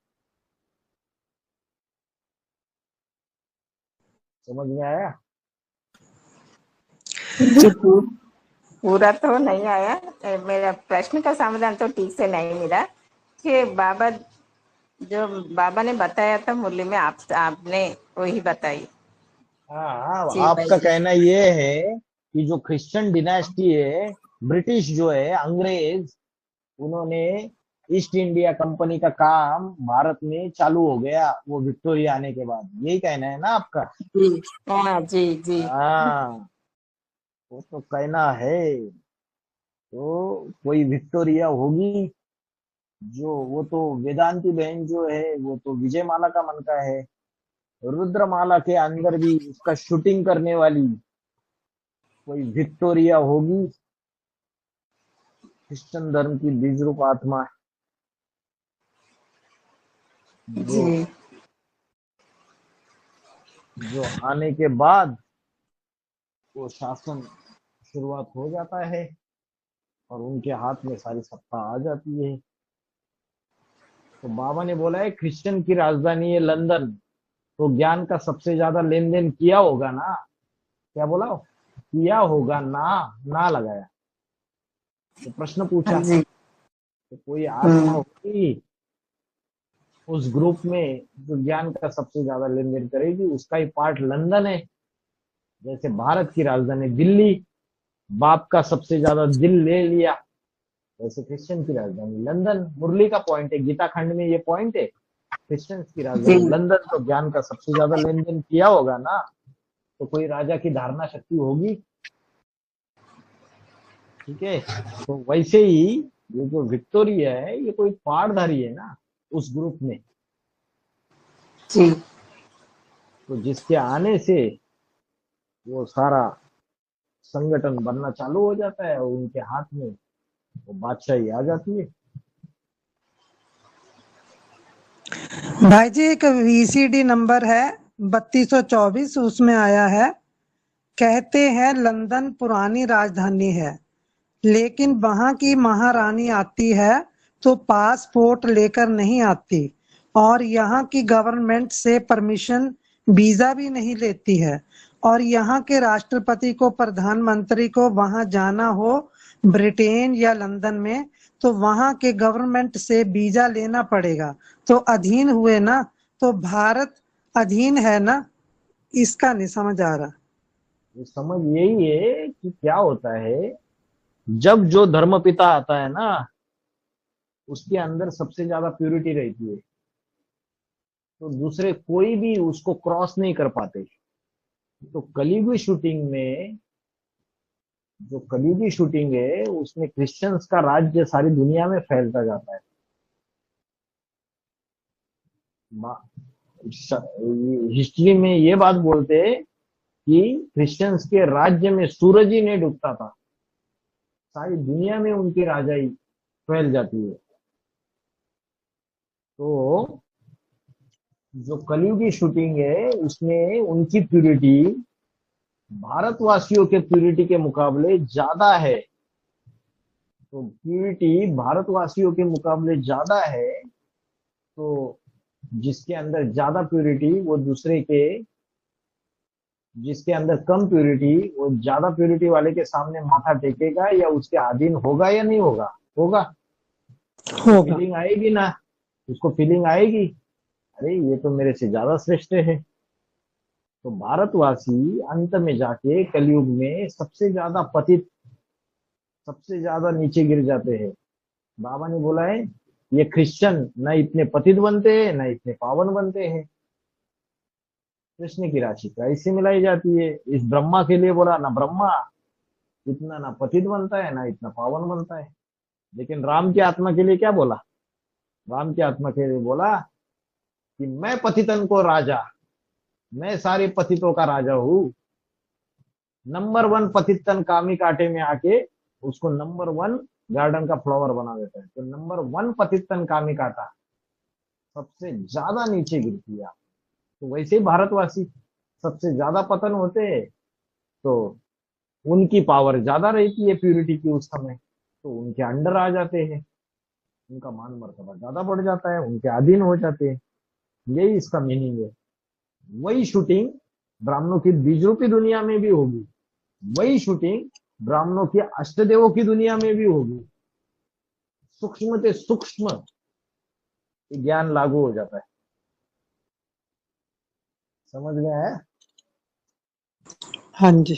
समझ में आया? पूरा तो नहीं आया, मेरा प्रश्न का समाधान तो ठीक से नहीं मिला कि बाबा जो बाबा ने बताया था मुरली में, आपने वही बताई। हाँ, जी आपका भाई जी। कहना ये है कि जो क्रिश्चियन डिनास्टी है, ब्रिटिश जो है, अंग्रेज, उन्होंने ईस्ट इंडिया कंपनी का काम भारत में चालू हो गया वो विक्टोरिया आने के बाद, यही कहना है ना आपका? जी हाँ जी जी। हाँ, वो तो कहना है। तो कोई विक्टोरिया होगी जो, वो तो वेदांती बहन जो है वो तो विजय माला का मन का है। रुद्रमाला के अंदर भी उसका शूटिंग करने वाली कोई विक्टोरिया होगी, क्रिश्चियन धर्म की बीज रूप आत्मा जो जी जो आने के बाद वो शासन शुरुआत हो जाता है और उनके हाथ में सारी सत्ता आ जाती है। तो बाबा ने बोला है क्रिश्चियन की राजधानी है लंदन, तो ज्ञान का सबसे ज्यादा लेन देन किया होगा ना, क्या बोला, किया होगा ना लगाया। तो प्रश्न पूछा हाँ जी। तो कोई आत्मा होगी उस ग्रुप में जो ज्ञान का सबसे ज्यादा लेन देन करेगी, उसका ही पार्ट लंदन है। जैसे भारत की राजधानी दिल्ली, बाप का सबसे ज्यादा दिल ले लिया, वैसे क्रिश्चियन की राजधानी लंदन। मुरली का पॉइंट है, गीता खंड में ये पॉइंट है, क्रिश्चियन की राजधानी लंदन, तो ज्ञान का सबसे ज्यादा लेन देन किया होगा ना, तो कोई राजा की धारणा शक्ति होगी। ठीक है, तो वैसे ही ये जो विक्टोरिया है ये कोई पारधारी है ना उस ग्रुप में। जी तो जिसके आने से वो सारा संगठन बनना चालू हो जाता है और उनके हाथ में वो बादशाही आ जाती है। भाई जी एक VCD नंबर है 3224, उसमें आया है, कहते हैं लंदन पुरानी राजधानी है, लेकिन वहां की महारानी आती है तो पासपोर्ट लेकर नहीं आती, और यहाँ की गवर्नमेंट से परमिशन वीजा भी नहीं लेती है, और यहाँ के राष्ट्रपति को, प्रधानमंत्री को वहां जाना हो ब्रिटेन या लंदन में, तो वहां के गवर्नमेंट से वीजा लेना पड़ेगा। तो अधीन हुए ना, तो भारत अधीन है ना, इसका नहीं समझ आ रहा। ये समझ यही है कि क्या होता है, जब जो धर्म पिता आता है ना, उसके अंदर सबसे ज्यादा प्यूरिटी रहती है, तो दूसरे कोई भी उसको क्रॉस नहीं कर पाते। तो कलयुगी शूटिंग में, जो कलयुगी शूटिंग है उसमें क्रिश्चियंस का राज्य सारी दुनिया में फैलता जाता है। हिस्ट्री में ये बात बोलते हैं कि क्रिश्चियंस के राज्य में सूरज ही नहीं डूबता था, सारी दुनिया में उनकी राजाई फैल जाती है। तो जो कलयुगी शूटिंग है उसमें उनकी प्यूरिटी भारतवासियों के प्यूरिटी के मुकाबले ज्यादा है। तो प्यूरिटी भारतवासियों के मुकाबले ज्यादा है, तो जिसके अंदर ज्यादा प्यूरिटी वो दूसरे के, जिसके अंदर कम प्यूरिटी वो ज्यादा प्यूरिटी वाले के सामने माथा टेकेगा या उसके अधीन होगा या नहीं होगा? होगा। फीलिंग आएगी ना, उसको फीलिंग आएगी, अरे ये तो मेरे से ज्यादा श्रेष्ठ है। तो भारतवासी अंत में जाके कलयुग में सबसे ज्यादा पतित, सबसे ज्यादा नीचे गिर जाते हैं। बाबा ने बोला है ये क्रिश्चियन न इतने पतित बनते हैं न इतने पावन बनते हैं। कृष्ण की राशि कैसे मिलाई जाती है? इस ब्रह्मा के लिए बोला ना, ब्रह्मा इतना ना पतित बनता है ना इतना पावन बनता है। लेकिन राम की आत्मा के लिए क्या बोला? राम की आत्मा के लिए बोला कि मैं पतितन को राजा, मैं सारे पतितों का राजा हूं। नंबर 1 पतितन कामी कांटे में आके उसको नंबर 1 गार्डन का फ्लावर बना देता है। तो नंबर 1 पतितन कामी कांटा सबसे ज्यादा नीचे गिरती है। तो वैसे ही भारतवासी सबसे ज्यादा पतन होते हैं, तो उनकी पावर ज्यादा रहती है प्यूरिटी की उस समय, तो उनके अंडर आ जाते हैं, उनका मान मर्तबा ज्यादा बढ़ जाता है, उनके अधीन हो जाते हैं। यही इसका मीनिंग है। वही शूटिंग ब्राह्मणों की बीज रूपी दुनिया में भी होगी, वही शूटिंग ब्राह्मणों की अष्टदेवों की दुनिया में भी होगी। सूक्ष्म से सूक्ष्म ज्ञान लागू हो जाता है। समझ में आया? हाँ जी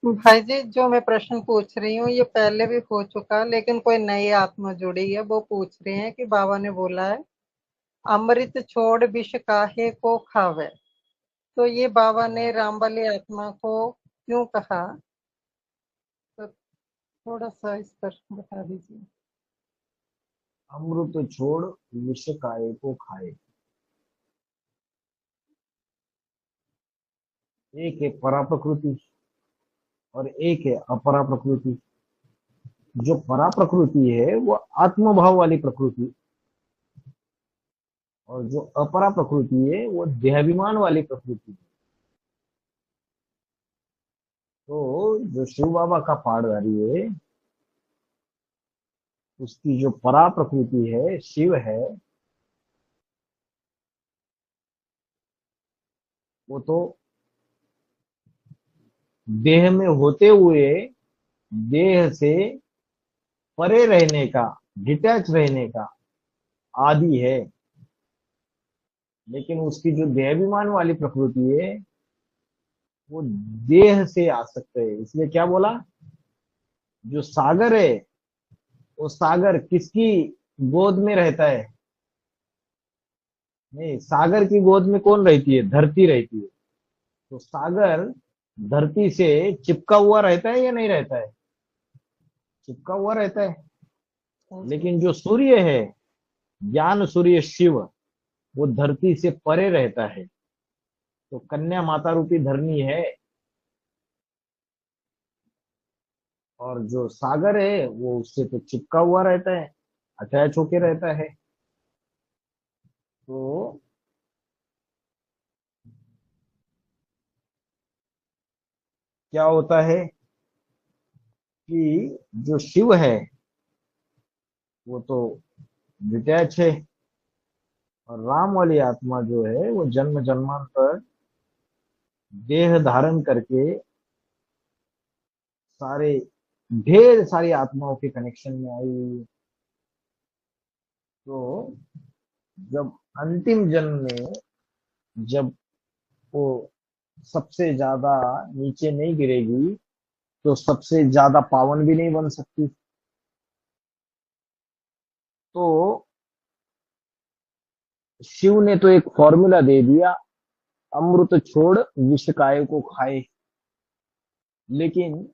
भाई जी, जो मैं प्रश्न पूछ रही हूँ ये पहले भी हो चुका, लेकिन कोई नई आत्मा जुड़ी है, वो पूछ रहे हैं कि बाबा ने बोला है अमृत छोड़ विष काहे को खावे, तो ये बाबा ने राम वाली आत्मा को क्यों कहा? तो थोड़ा सा इस पर बता दीजिए। अमृत छोड़ विष काहे को खाए। एक है परा प्रकृति और एक है अपरा प्रकृति। जो परा प्रकृति है वो आत्मभाव वाली प्रकृति, और जो अपरा प्रकृति है वो देहाभिमान वाली प्रकृति। तो जो शिव बाबा का पाठधारी है उसकी जो परा प्रकृति है, शिव है, वो तो देह में होते हुए देह से परे रहने का, डिटैच रहने का आदि है। लेकिन उसकी जो देहाभिमान वाली प्रकृति है वो देह से आसक्त है। इसलिए क्या बोला, जो सागर है वो सागर किसकी गोद में रहता है? नहीं, सागर की गोद में कौन रहती है? धरती रहती है। तो सागर धरती से चिपका हुआ रहता है या नहीं रहता है? चिपका हुआ रहता है। लेकिन जो सूर्य है, ज्ञान सूर्य शिव, वो धरती से परे रहता है। तो कन्या माता रूपी धरनी है, और जो सागर है वो उससे तो चिपका हुआ रहता है, अटैच होके रहता है। तो क्या होता है कि जो शिव है वो तो डिटैच है। और राम वाली आत्मा जो है वो जन्म जन्मांतर देह धारण करके सारे ढेर सारी आत्माओं के कनेक्शन में आई हुई है। तो जब अंतिम जन्म में जब वो सबसे ज्यादा नीचे नहीं गिरेगी तो सबसे ज्यादा पावन भी नहीं बन सकती। तो शिव ने तो एक फॉर्मूला दे दिया, अमृत छोड़ विष काय को खाए। लेकिन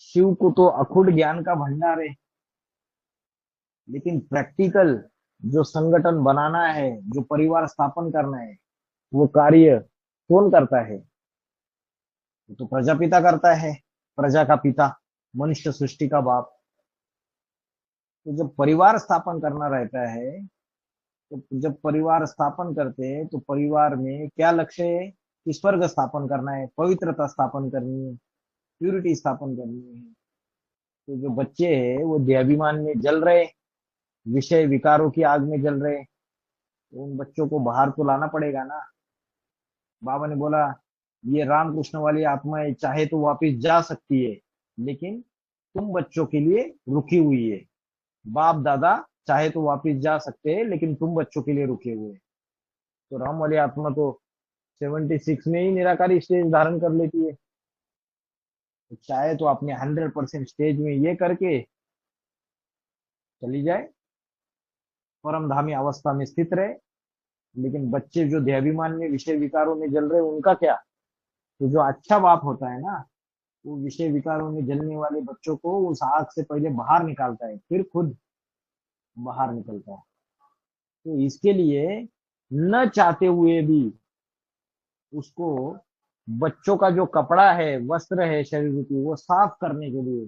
शिव को तो अखुड ज्ञान का भंडार है, लेकिन प्रैक्टिकल जो संगठन बनाना है, जो परिवार स्थापन करना है, वो कार्य कौन करता है? वो तो प्रजापिता करता है, प्रजा का पिता, मनुष्य सृष्टि का बाप। तो जब परिवार स्थापन करना रहता है, तो जब परिवार स्थापन करते हैं तो परिवार में क्या लक्ष्य है कि स्वर्ग स्थापन करना है, पवित्रता स्थापन करनी है, प्यूरिटी स्थापन करनी है। तो जो बच्चे हैं वो देहाभिमान में जल रहे, विषय विकारों की आग में जल रहे, तो उन बच्चों को बाहर तो लाना पड़ेगा ना। बाबा ने बोला ये रामकृष्ण वाली आत्माएं चाहे तो वापिस जा सकती है, लेकिन तुम बच्चों के लिए रुकी हुई है। बाप दादा चाहे तो वापिस जा सकते हैं, लेकिन तुम बच्चों के लिए रुके हुए हैं। तो राम वाली आत्मा तो 76 में ही निराकारी स्टेज धारण कर लेती है। तो चाहे तो अपने 100% स्टेज में ये करके चली जाए, परमधामी अवस्था में स्थित रहे। लेकिन बच्चे जो देहाभिमान में विषय विकारों में जल रहे उनका क्या? तो जो अच्छा बाप होता है ना, वो विषय विकारों में जलने वाले बच्चों को उस आग से पहले बाहर निकालता है, फिर खुद बाहर निकलता है। तो इसके लिए न चाहते हुए भी उसको बच्चों का जो कपड़ा है, वस्त्र है शरीर की, वो साफ करने के लिए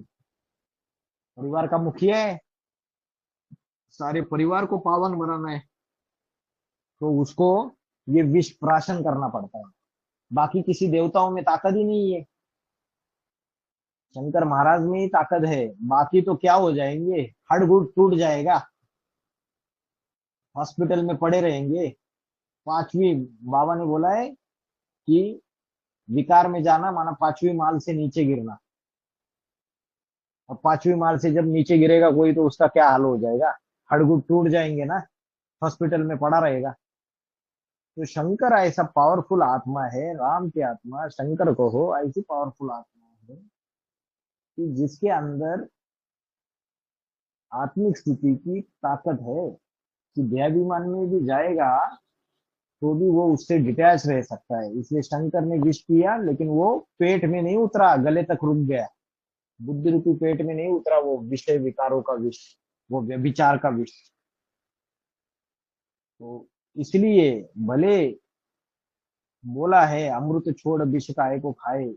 परिवार का मुखिया है, सारे परिवार को पावन बनाना है, तो उसको ये विष प्राशन करना पड़ता है। बाकी किसी देवताओं में ताकत ही नहीं है, शंकर महाराज में ही ताकत है। बाकी तो क्या हो जाएंगे, हड़गुड़ टूट जाएगा, हॉस्पिटल में पड़े रहेंगे। 5वीं बाबा ने बोला है कि विकार में जाना माना 5वीं माल से नीचे गिरना। और 5वीं माल से जब नीचे गिरेगा कोई, तो उसका क्या हाल हो जाएगा, हड़गुड़ टूट जाएंगे ना, हॉस्पिटल में पड़ा रहेगा। तो शंकर ऐसा पावरफुल आत्मा है, राम की आत्मा शंकर को हो ऐसी पावरफुल आत्मा है कि जिसके अंदर आत्मिक स्थिति की ताकत है कि देहाभिमान में भी जाएगा तो भी वो उससे डिटैच रह सकता है। इसलिए शंकर ने विष किया, लेकिन वो पेट में नहीं उतरा, गले तक रुक गया। बुद्धि रूपी पेट में नहीं उतरा वो विषय विकारों का विष, वो व्यभिचार का विष। तो इसलिए भले बोला है अमृत छोड़ विष काय को खाए,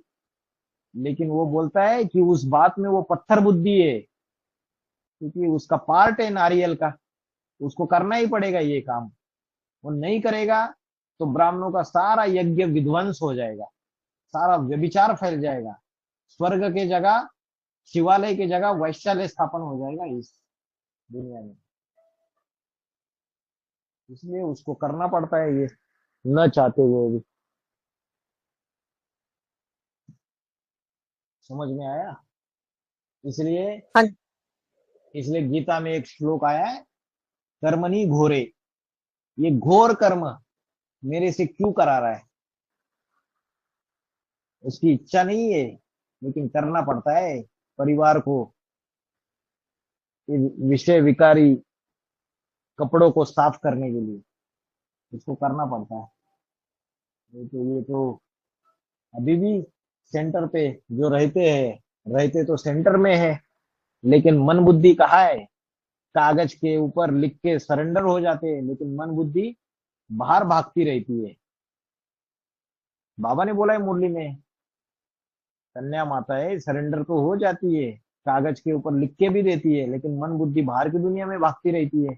लेकिन वो बोलता है कि उस बात में वो पत्थर बुद्धि है, क्योंकि उसका पार्ट है नारियल का, उसको करना ही पड़ेगा ये काम। वो नहीं करेगा तो ब्राह्मणों का सारा यज्ञ विध्वंस हो जाएगा, सारा व्यभिचार फैल जाएगा, स्वर्ग के जगह, शिवालय की जगह वैश्यालय स्थापन हो जाएगा इस दुनिया में। इसलिए उसको करना पड़ता है ये, न चाहते हुए भी। समझ में आया? इसलिए हाँ। इसलिए गीता में एक श्लोक आया है, कर्मणि घोरे, ये घोर कर्म मेरे से क्यों करा रहा है? उसकी इच्छा नहीं है, लेकिन करना पड़ता है परिवार को, विषय विकारी कपड़ों को साफ करने के लिए इसको करना पड़ता है। ये तो अभी भी सेंटर पे जो रहते तो सेंटर में है, लेकिन मन बुद्धि कहाँ है? कागज के ऊपर लिख के सरेंडर हो जाते हैं, लेकिन मन बुद्धि बाहर भागती रहती है। बाबा ने बोला है मुरली में, कन्या माता है, सरेंडर तो हो जाती है, कागज के ऊपर लिख के भी देती है, लेकिन मन बुद्धि बाहर की दुनिया में भागती रहती है।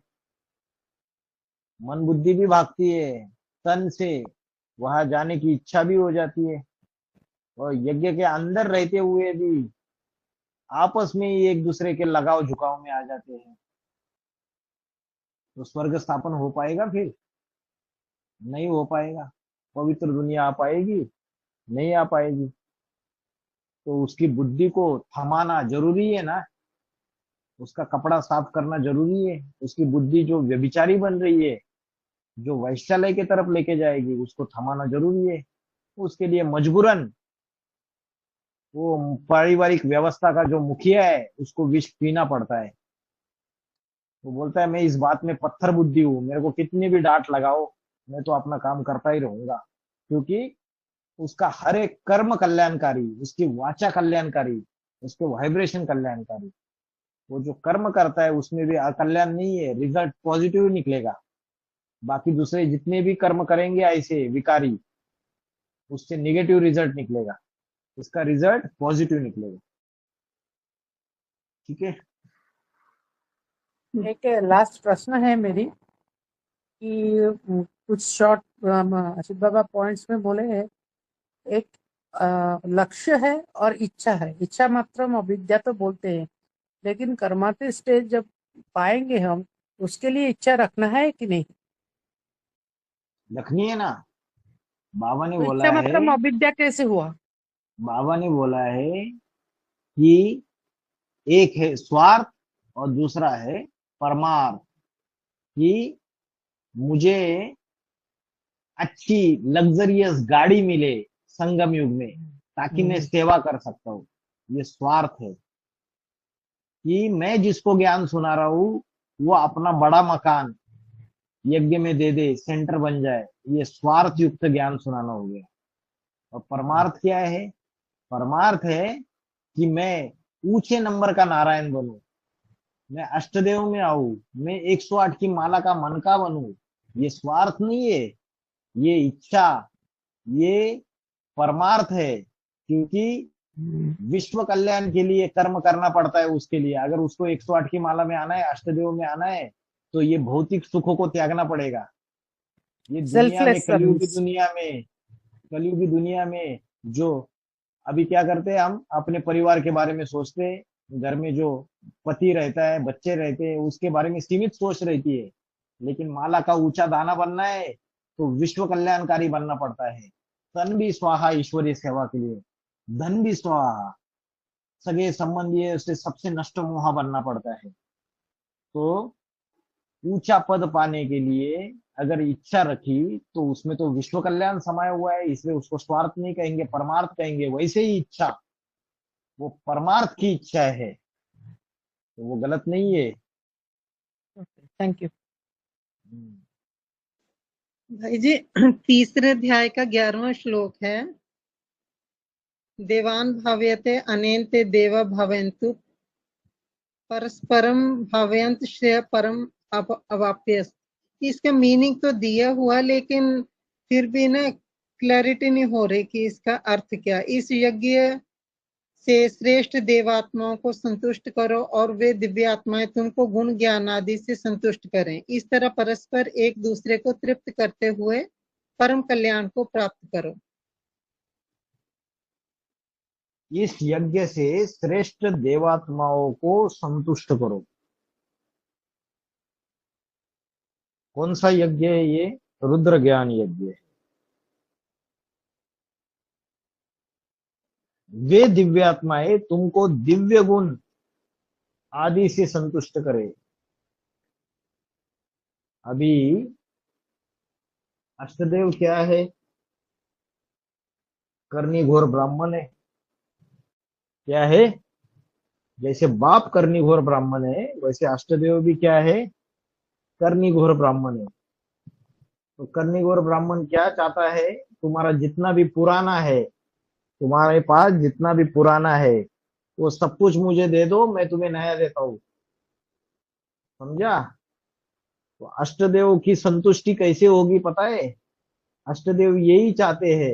मन बुद्धि भी भागती है तन से, वहां जाने की इच्छा भी हो जाती है, और यज्ञ के अंदर रहते हुए भी आपस में ही एक दूसरे के लगाव झुकाव में आ जाते हैं। तो स्वर्ग स्थापन हो पाएगा? फिर नहीं हो पाएगा। पवित्र दुनिया आ पाएगी? नहीं आ पाएगी। तो उसकी बुद्धि को थमाना जरूरी है ना, उसका कपड़ा साफ करना जरूरी है। उसकी बुद्धि जो व्यभिचारी बन रही है, जो वैश्यालय की तरफ लेके जाएगी, उसको थमाना जरूरी है। उसके लिए मजबूरन वो पारिवारिक व्यवस्था का जो मुखिया है उसको विष पीना पड़ता है। वो बोलता है मैं इस बात में पत्थर बुद्धि हूँ, मेरे को कितनी भी डांट लगाओ, मैं तो अपना काम करता ही रहूंगा। क्योंकि उसका हर एक कर्म कल्याणकारी, उसकी वाचा कल्याणकारी, उसके वाइब्रेशन कल्याणकारी। वो जो कर्म करता है उसमें भी अकल्याण नहीं है, रिजल्ट पॉजिटिव निकलेगा। बाकी दूसरे जितने भी कर्म करेंगे ऐसे विकारी, उससे निगेटिव रिजल्ट निकलेगा, इसका रिजल्ट पॉजिटिव निकलेगा। ठीक है। एक लास्ट प्रश्न है मेरी कि कुछ शॉर्ट असित बाबा पॉइंट्स में बोले हैं। एक लक्ष्य है और इच्छा है। इच्छा मात्रम अविद्या तो बोलते हैं, लेकिन कर्माते स्टेज जब पाएंगे हम, उसके लिए इच्छा रखना है कि नहीं? रखनी है ना। बाबा ने तो बोला इच्छा है, मात्रम अविद्या कैसे हुआ? बाबा ने बोला है कि एक है स्वार्थ और दूसरा है परमार्थ। कि मुझे अच्छी लग्जरियस गाड़ी मिले संगम युग में, ताकि मैं सेवा कर सकता हूँ, ये स्वार्थ है। कि मैं जिसको ज्ञान सुना रहा हूँ वो अपना बड़ा मकान यज्ञ में दे दे, सेंटर बन जाए, ये स्वार्थ युक्त ज्ञान सुनाना हो गया। और परमार्थ क्या है? परमार्थ है कि मैं ऊंचे नंबर का नारायण बनूं, मैं अष्टदेव में आऊं, मैं 108 की माला का मनका बनूं। ये स्वार्थ नहीं है, ये इच्छा, ये परमार्थ है। क्योंकि विश्व कल्याण के लिए कर्म करना पड़ता है। उसके लिए अगर उसको 108 की माला में आना है, अष्टदेव में आना है, तो ये भौतिक सुखों को त्यागना पड़ेगा। ये दुनिया में, सेल्फलेस कलयुगी सर्विस। दुनिया में, कलयुगी दुनिया में जो अभी क्या करते हैं, हम अपने परिवार के बारे में सोचते हैं, घर में जो पति रहता है, बच्चे रहते हैं, उसके बारे में सीमित सोच रहती है। लेकिन माला का ऊंचा दाना बनना है तो विश्व कल्याणकारी बनना पड़ता है। तन भी स्वाहा ईश्वरीय सेवा के लिए, धन भी स्वाहा, सगे संबंधी से सबसे नष्ट मोहा बनना पड़ता है। तो ऊंचा पद पाने के लिए अगर इच्छा रखी तो उसमें तो विश्व कल्याण समाया हुआ है, इसलिए उसको स्वार्थ नहीं कहेंगे, परमार्थ कहेंगे। वैसे ही इच्छा, वो परमार्थ की इच्छा है, तो वो गलत नहीं है। थैंक यू भाई जी, तीसरे अध्याय का 11वां श्लोक है, देवान भावयते अनेन ते देवा भवन्तु परस्परम भावयंत श्रेय परम अवाप्य। इसका मीनिंग तो दिया हुआ, लेकिन फिर भी ना क्लैरिटी नहीं हो रही कि इसका अर्थ क्या। इस यज्ञ से श्रेष्ठ देवात्माओं को संतुष्ट करो और वे दिव्य आत्माएं तुमको गुण ज्ञान आदि से संतुष्ट करें। इस तरह परस्पर एक दूसरे को तृप्त करते हुए परम कल्याण को प्राप्त करो। इस यज्ञ से श्रेष्ठ देवात्माओं को संतुष्ट करो। कौन सा यज्ञ है ये? रुद्र ज्ञान यज्ञ है। वे दिव्य आत्माएं तुमको दिव्य गुण आदि से संतुष्ट करे। अभी अष्टदेव क्या है? करनी घोर ब्राह्मण है। क्या है? जैसे बाप करनी घोर ब्राह्मण है, वैसे अष्टदेव भी क्या है? करनी घोर ब्राह्मण है। तो करनी घोर ब्राह्मण क्या चाहता है? तुम्हारा जितना भी पुराना है, तुम्हारे पास जितना भी पुराना है, वो सब कुछ मुझे दे दो, मैं तुम्हें नया देता हूं। समझा? तो अष्टदेव की संतुष्टि कैसे होगी पता है? अष्टदेव यही चाहते हैं,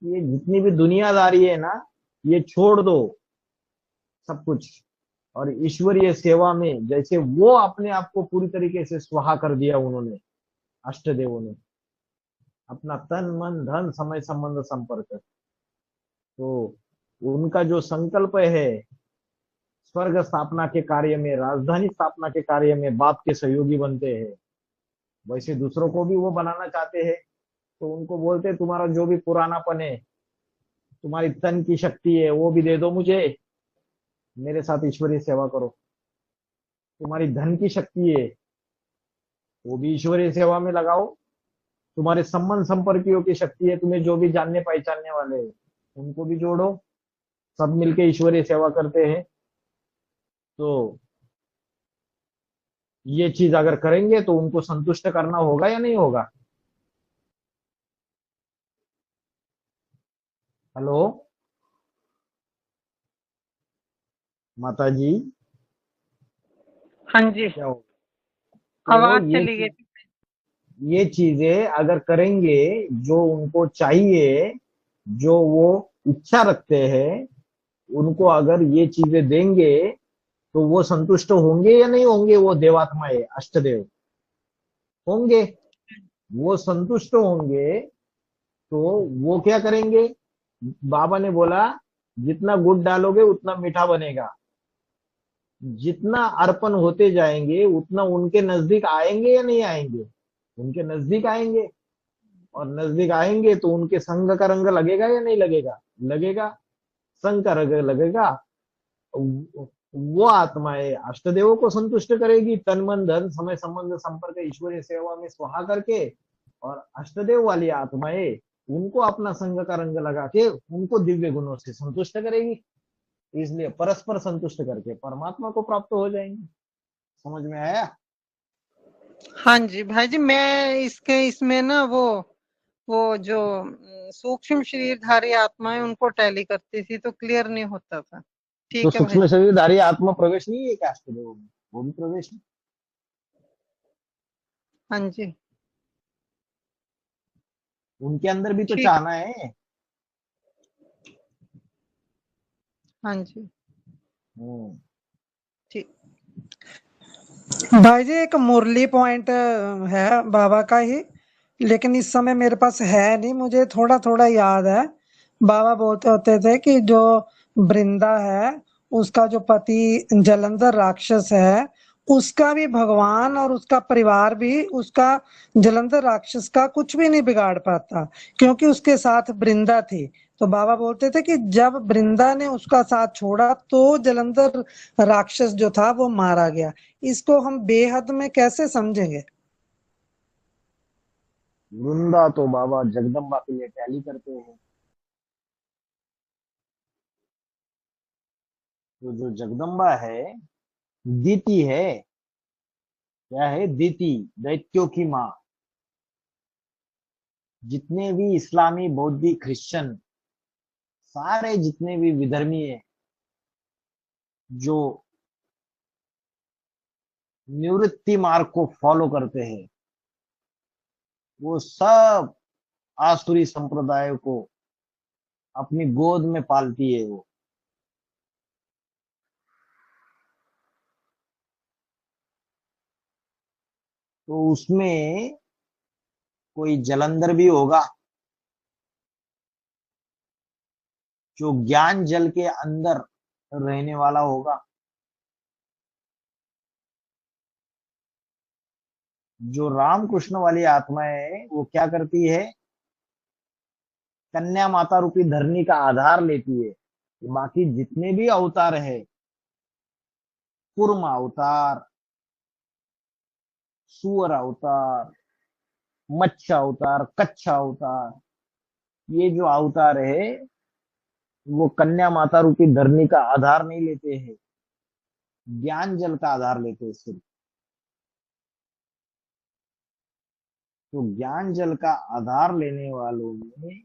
ये जितनी भी दुनियादारी है ना, ये छोड़ दो सब कुछ, और ईश्वरीय सेवा में, जैसे वो अपने आप को पूरी तरीके से स्वाहा कर दिया उन्होंने, अष्टदेवों ने अपना तन मन धन समय संबंध संपर्क, तो उनका जो संकल्प है स्वर्ग स्थापना के कार्य में, राजधानी स्थापना के कार्य में बाप के सहयोगी बनते हैं, वैसे दूसरों को भी वो बनाना चाहते हैं। तो उनको बोलते हैं तुम्हारा जो भी पुरानापन है, तुम्हारी तन की शक्ति है, वो भी दे दो मुझे, मेरे साथ ईश्वरीय सेवा करो। तुम्हारी धन की शक्ति है, वो भी ईश्वरीय सेवा में लगाओ। तुम्हारे संबंध संपर्कियों की शक्ति है, तुम्हें जो भी जानने पहचानने वाले हैं उनको भी जोड़ो, सब मिलके ईश्वरीय सेवा करते हैं। तो ये चीज अगर करेंगे तो उनको संतुष्ट करना होगा या नहीं होगा? हेलो माता जी, हाँ जी, क्या हो? आवाज तो चली गई। ये चीजें अगर करेंगे, जो उनको चाहिए, जो वो इच्छा रखते हैं, उनको अगर ये चीजें देंगे तो वो संतुष्ट होंगे या नहीं होंगे? वो देवात्माएं, अष्टदेव होंगे। वो संतुष्ट होंगे तो वो क्या करेंगे? बाबा ने बोला जितना गुड़ डालोगे उतना मीठा बनेगा। जितना अर्पण होते जाएंगे उतना उनके नजदीक आएंगे या नहीं आएंगे? उनके नजदीक आएंगे। और नजदीक आएंगे तो उनके संग का रंग लगेगा या नहीं लगेगा? लगेगा। संग का रंग लगेगा। वो आत्माएं अष्टदेवों को संतुष्ट करेगी, तन मन धन समय संबंध संपर्क ईश्वरीय सेवा में स्वाहा करके, और अष्टदेव वाली आत्माएं उनको अपना संग का रंग लगा के उनको दिव्य गुणों से संतुष्ट करेगी। इसलिए परस्पर संतुष्ट करके परमात्मा को प्राप्त हो जाएंगे। समझ में आया? हाँ जी भाई जी, मैं इसमें ना वो जो सूक्ष्म शरीरधारी आत्माएं उनको टैली करती थी तो क्लियर नहीं होता था। तो ठीक है भाई सूक्ष्म जी। शरीरधारी आत्मा प्रवेश नहीं है क्या अष्टदेवों में? वो भी प्रवेश है। हाँ जी, उनके अंदर भी तो ठीक। चाहना है। हाँ जी, हम्म। ठीक। भाई जी एक मुरली पॉइंट है बाबा का ही, लेकिन इस समय मेरे पास है नहीं, मुझे थोड़ा थोड़ा याद है। बाबा बोलते होते थे कि जो वृंदा है उसका जो पति जलंधर राक्षस है, उसका भी भगवान और उसका परिवार भी उसका जलंधर राक्षस का कुछ भी नहीं बिगाड़ पाता, क्योंकि उसके साथ वृंदा थी। तो बाबा बोलते थे कि जब वृंदा ने उसका साथ छोड़ा तो जलंधर राक्षस जो था वो मारा गया। इसको हम बेहद में कैसे समझेंगे? वृंदा तो बाबा जगदम्बा के लिए टैली करते हैं। तो जो जगदम्बा है, दीति है। क्या है? दीति, दैत्यों की माँ। जितने भी इस्लामी, बौद्धी, क्रिश्चियन, सारे जितने भी विधर्मी है, जो निवृत्ति मार्ग को फॉलो करते हैं, वो सब आसुरी संप्रदाय को अपनी गोद में पालती है वो। तो उसमें कोई जलंधर भी होगा, जो ज्ञान जल के अंदर रहने वाला होगा। जो रामकृष्ण वाली आत्माएं है वो क्या करती है? कन्या माता रूपी धरनी का आधार लेती है। बाकी जितने भी अवतार है, कूर्म अवतार, सुअर अवतार, मत्स्य अवतार, कच्छ अवतार, ये जो अवतार है वो कन्या माता रूपी धरनी का आधार नहीं लेते हैं, ज्ञान जल का आधार लेते हैं सिर्फ। तो ज्ञान जल का आधार लेने वालों में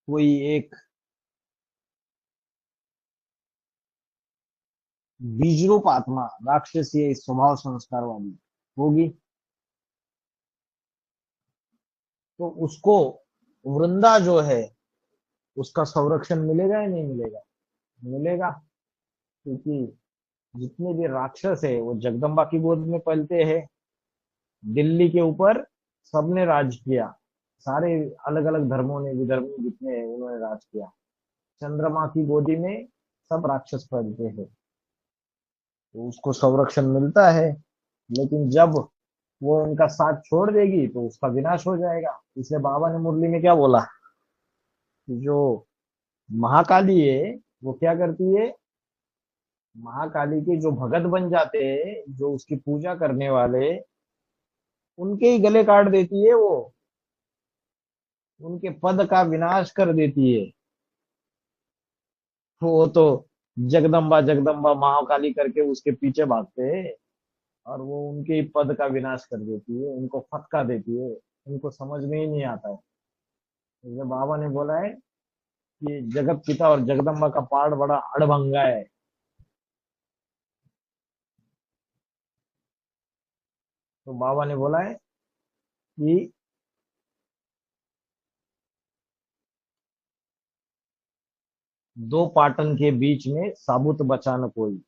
कोई एक बीजरूप आत्मा, राक्षसीय स्वभाव संस्कार वाली होगी। तो उसको वृंदा जो है उसका संरक्षण मिलेगा या नहीं मिलेगा? मिलेगा। क्योंकि जितने भी राक्षस है वो जगदम्बा की गोद में पलते हैं। दिल्ली के ऊपर सबने राज किया, सारे अलग अलग धर्मों ने, विधर्मी जितने हैं उन्होंने राज किया। चंद्रमा की गोदी में सब राक्षस पलते हैं, तो उसको संरक्षण मिलता है। लेकिन जब वो उनका साथ छोड़ देगी तो उसका विनाश हो जाएगा। इसलिए बाबा ने मुरली में क्या बोला कि जो महाकाली है वो क्या करती है, महाकाली के जो भगत बन जाते हैं, जो उसकी पूजा करने वाले, उनके ही गले काट देती है वो, उनके पद का विनाश कर देती है। वो तो जगदम्बा जगदम्बा महाकाली करके उसके पीछे भागते हैं और वो उनके ही पद का विनाश कर देती है, उनको फटका देती है, उनको समझ में ही नहीं आता है। जैसे बाबा ने बोला है कि जगत पिता और जगदम्बा का पाठ बड़ा अड़भंगा है। तो बाबा ने बोला है कि दो पाटन के बीच में साबुत बचा न कोई,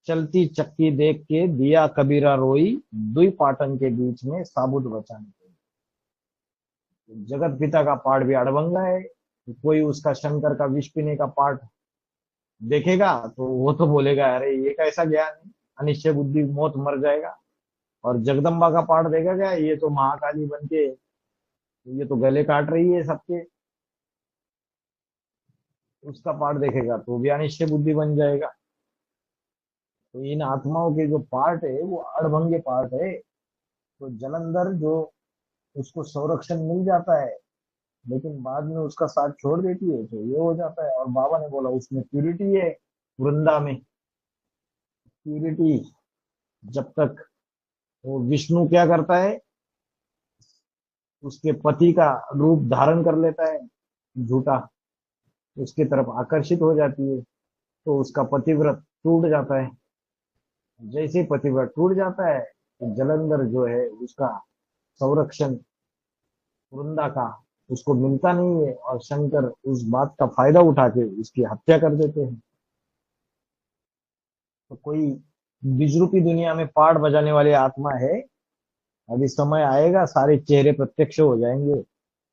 चलती चक्की देख के दिया कबीरा रोई, दुई पाटन के बीच में साबुत बचा न कोई। जगत पिता का पाठ भी अड़भंगा है। कोई उसका शंकर का विष पीने का पाठ देखेगा तो वो तो बोलेगा अरे ये कैसा ज्ञान है, अनिश्चय बुद्धि मौत मर जाएगा। और जगदम्बा का पाठ देखेगा ये तो महाकाली बन के ये तो गले काट रही है सबके, उसका पाठ देखेगा तो भी अनिश्चय बुद्धि बन जाएगा। तो इन आत्माओं के जो पाठ है वो अड़भंगे पाठ है। तो जलंधर जो उसको संरक्षण मिल जाता है लेकिन बाद में उसका साथ छोड़ देती है तो ये हो जाता है। और बाबा ने बोला उसमें प्यूरिटी है, वृंदा में प्यूरिटी। जब तक वो विष्णु क्या करता है, उसके पति का रूप धारण कर लेता है झूठा, उसकी तरफ आकर्षित हो जाती है तो उसका पतिव्रत टूट जाता है। जैसे ही पतिव्रत टूट जाता है तो जलंधर जो है उसका संरक्षण वृंदा का उसको मिलता नहीं है और शंकर उस बात का फायदा उठा के उसकी हत्या कर देते हैं। तो कोई बीजरूपी दुनिया में पाठ बजाने वाली आत्मा है, अभी समय आएगा सारे चेहरे प्रत्यक्ष हो जाएंगे।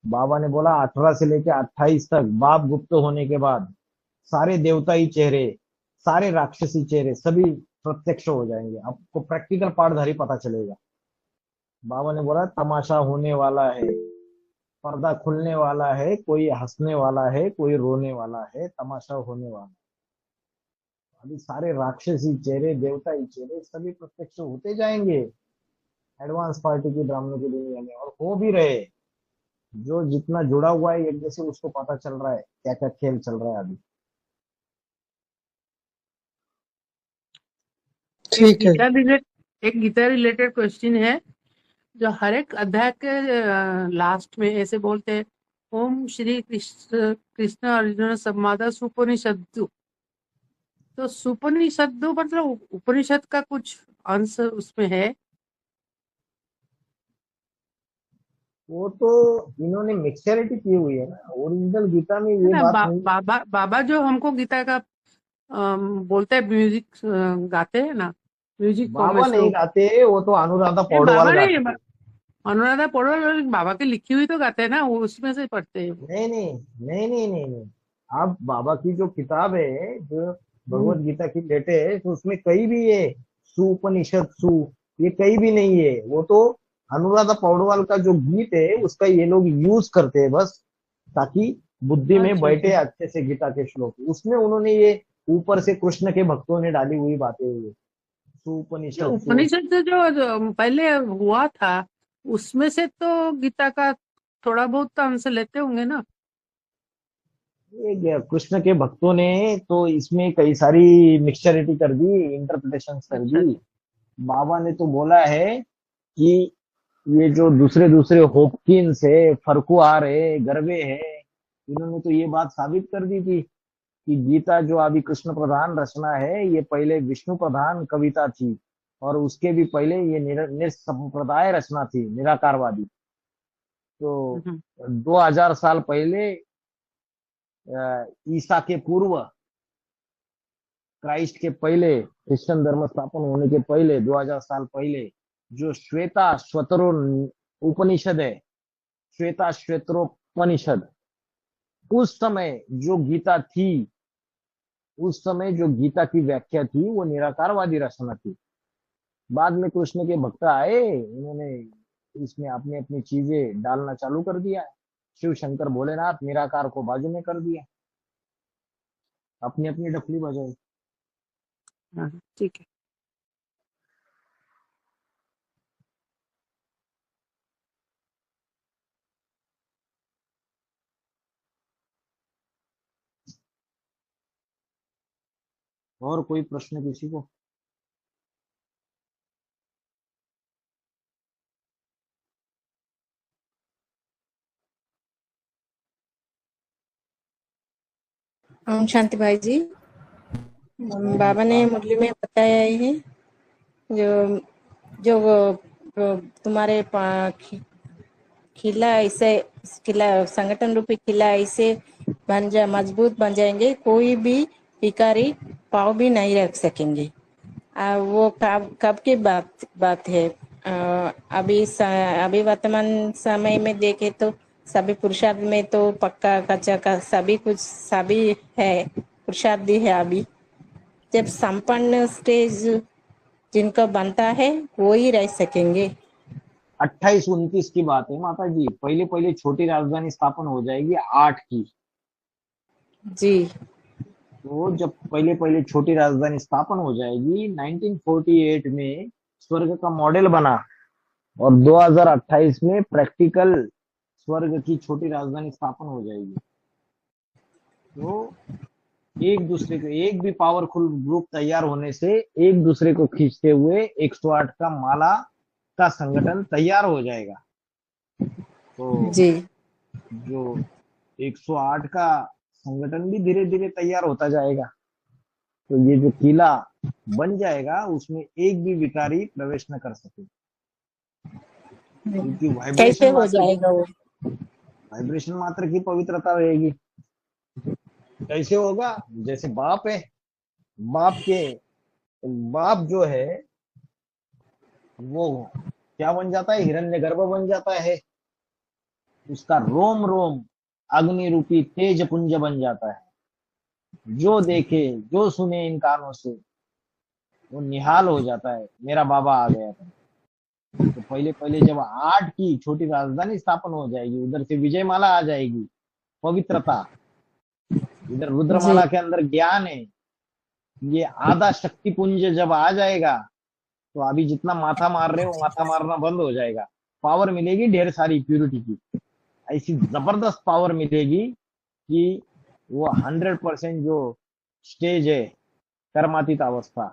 बाबा ने बोला 18 से लेकर 28 तक बाप गुप्त होने के बाद सारे देवताई चेहरे, सारे राक्षसी चेहरे सभी प्रत्यक्ष हो जाएंगे। आपको प्रैक्टिकल पाठधारी पता चलेगा। बाबा ने बोला तमाशा होने वाला है, पर्दा खुलने वाला है, कोई हंसने वाला है, कोई रोने वाला है, तमाशा होने वाला है। अभी सारे राक्षसी चेहरे, देवताई चेहरे सभी प्रत्यक्ष होते जाएंगे एडवांस पार्टी की ब्राह्मणों की दुनिया में, और हो भी रहे। जो जितना जुड़ा हुआ है यज्ञ से उसको पता चल रहा है क्या क्या खेल चल रहा है अभी। ठीक है। एक गीता रिलेटेड क्वेश्चन है जो हर एक अध्याय के लास्ट में ऐसे बोलते हैं, ओम श्री कृष्ण कृष्ण अर्जुन संवाद सुपनिषदु। तो सुपनिषदु मतलब उपनिषद का कुछ अंश उसमें है? वो तो इन्होंने मिक्सचरिटी की हुई है ना, ओरिजिनल गीता में ये ना, बात नहीं। बाबा जो हमको गीता का बोलते हैं, म्यूजिक गाते हैं ना, म्यूजिक बाबा नहीं गाते, वो तो अनुराधा पौडवाल बाबा गाते नहीं, हैं। अनुराधा पौडवाल बाबा की लिखी हुई तो गाते हैं ना, वो उसमें से पढ़ते हैं। नहीं नहीं नहीं नहीं नहीं नहीं, आप बाबा की जो किताब है जो भगवत गीता की लेटे है तो उसमें कहीं भी ये सुपनिषद सु ये कहीं भी नहीं है। वो तो अनुराधा पौडवाल का जो गीत है उसका ये लोग यूज करते हैं बस, ताकि बुद्धि में अच्छा, बैठे अच्छे से गीता के श्लोक। उसमें उन्होंने ये ऊपर से कृष्ण के भक्तों ने डाली हुई बातें ये सुपनिषद सु। उपनिषद से जो पहले हुआ था उसमें से तो गीता का थोड़ा बहुत अंश लेते होंगे ना। ये कृष्ण के भक्तों ने तो इसमें कई सारी मिक्सचरिटी कर दी, इंटरप्रिटेशन कर अच्छा, दी। बाबा ने तो बोला है कि ये जो दूसरे दूसरे होपकिंस है, फरकुआर है, गर्वे है, इन्होंने तो ये बात साबित कर दी थी कि गीता जो अभी कृष्ण प्रधान रचना है ये पहले विष्णु प्रधान कविता थी और उसके भी पहले ये निसंप्रदाय रचना थी, निराकारवादी। तो 2000 साल पहले ईसा के पूर्व, क्राइस्ट के पहले, क्रिश्चियन धर्म स्थापन होने के पहले 2000 साल पहले जो श्वेता श्वेतरो उपनिषद है, श्वेता श्वेतरोपनिषद, उस समय जो गीता थी, उस समय जो गीता की व्याख्या थी वो निराकारवादी रचना थी। बाद में कृष्ण के भक्त आए, उन्होंने इसमें अपनी अपनी चीजें डालना चालू कर दिया। शिव शंकर भोलेनाथ निराकार को बाजू में कर दिया, अपनी अपनी डफली बजाई। हाँ, ठीक है। और कोई प्रश्न किसी को? ओम शांति भाई जी। बाबा ने मुरली में बताया है जो जो तुम्हारे खिला ऐसे खिला संगठन रूपी खिला ऐसे मजबूत बन जाएंगे, कोई भी भिखारी पाँव भी नहीं रख सकेंगे। वो कब की बात है? अभी वर्तमान समय में देखे तो सभी पुरुषार्थ में तो पक्का कच्चा का सभी कुछ सभी है, पुरुषार्थी है। अभी जब संपन्न स्टेज जिनका बनता है वो ही रह सकेंगे। 28-29 की बात है माता जी। पहले पहले छोटी राजधानी स्थापन हो जाएगी 8 की। जी तो जब पहले पहले छोटी राजधानी स्थापन हो जाएगी, 1948 में स्वर्ग का मॉडल बना और 2028 में प्रैक्टिकल स्वर्ग की छोटी राजधानी स्थापन हो जाएगी। तो एक दूसरे को, एक भी पावरफुल ग्रुप तैयार होने से एक दूसरे को खींचते हुए 108 का माला का संगठन तैयार हो जाएगा। तो जी जो 108 का संगठन भी धीरे धीरे तैयार होता जाएगा। तो ये जो किला बन जाएगा उसमें एक भी भिखारी प्रवेश न कर सके, क्योंकि कैसे हो जाएगा वो? वाइब्रेशन मात्र की पवित्रता रहेगी। कैसे होगा? जैसे बाप है, बाप जो है वो क्या बन जाता है? हिरण्यगर्भ बन जाता है। उसका रोम रोम अग्नि रूपी तेज पुंज बन जाता है। जो देखे, जो सुने इन कानों से, वो निहाल हो जाता है, मेरा बाबा आ गया था। तो पहले पहले जब 8 की छोटी राजधानी स्थापन हो जाएगी, उधर से विजयमाला आ जाएगी, पवित्रता। इधर रुद्रमाला के अंदर ज्ञान है। ये आधा शक्ति पुंज जब आ जाएगा तो अभी जितना माथा मार रहे हो, माथा मारना बंद हो जाएगा। पावर मिलेगी ढेर सारी प्यूरिटी की, ऐसी जबरदस्त पावर मिलेगी कि वो 100% जो स्टेज है, कर्मातीत अवस्था,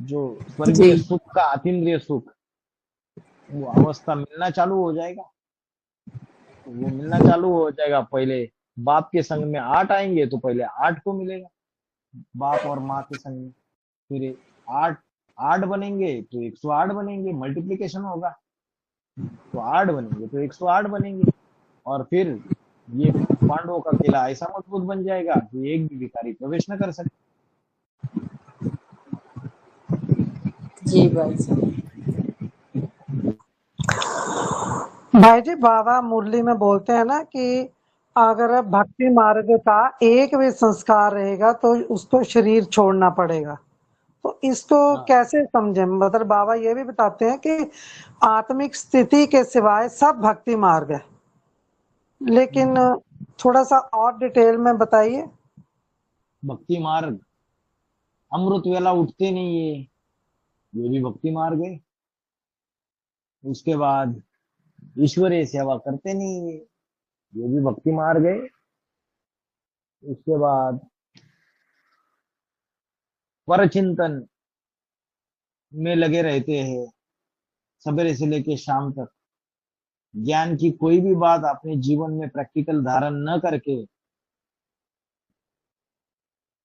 जो स्वर्गीय सुख का अतीन्द्रिय सुख, वो अवस्था मिलना चालू हो जाएगा। तो वो मिलना चालू हो जाएगा। पहले बाप के संग में 8 आएंगे तो पहले 8 को मिलेगा, बाप और माँ के संग में। फिर 8 बनेंगे तो 108 बनेंगे, मल्टीप्लीकेशन होगा। तो 8 बनेंगे तो 108 बनेंगे। और फिर ये पांडवों का किला ऐसा मजबूत बन जाएगा कि एक भी भिखारी प्रवेश न कर सके। जी भाई साहब। भाई जी, बाबा मुरली में बोलते हैं ना कि अगर भक्ति मार्ग का एक भी संस्कार रहेगा तो उसको शरीर छोड़ना पड़ेगा। तो इसको कैसे समझे? मतलब बाबा ये भी बताते हैं कि आत्मिक स्थिति के सिवाय सब भक्ति मार्ग है, लेकिन थोड़ा सा और डिटेल में बताइए। भक्ति मार्ग अमृत वेला उठते नहीं है, ये भी भक्ति मार्ग है। उसके बाद ईश्वरीय सेवा करते नहीं है, ये भी भक्ति मार्ग है। उसके बाद परचिंतन में लगे रहते हैं सवेरे से लेके शाम तक। ज्ञान की कोई भी बात अपने जीवन में प्रैक्टिकल धारण न करके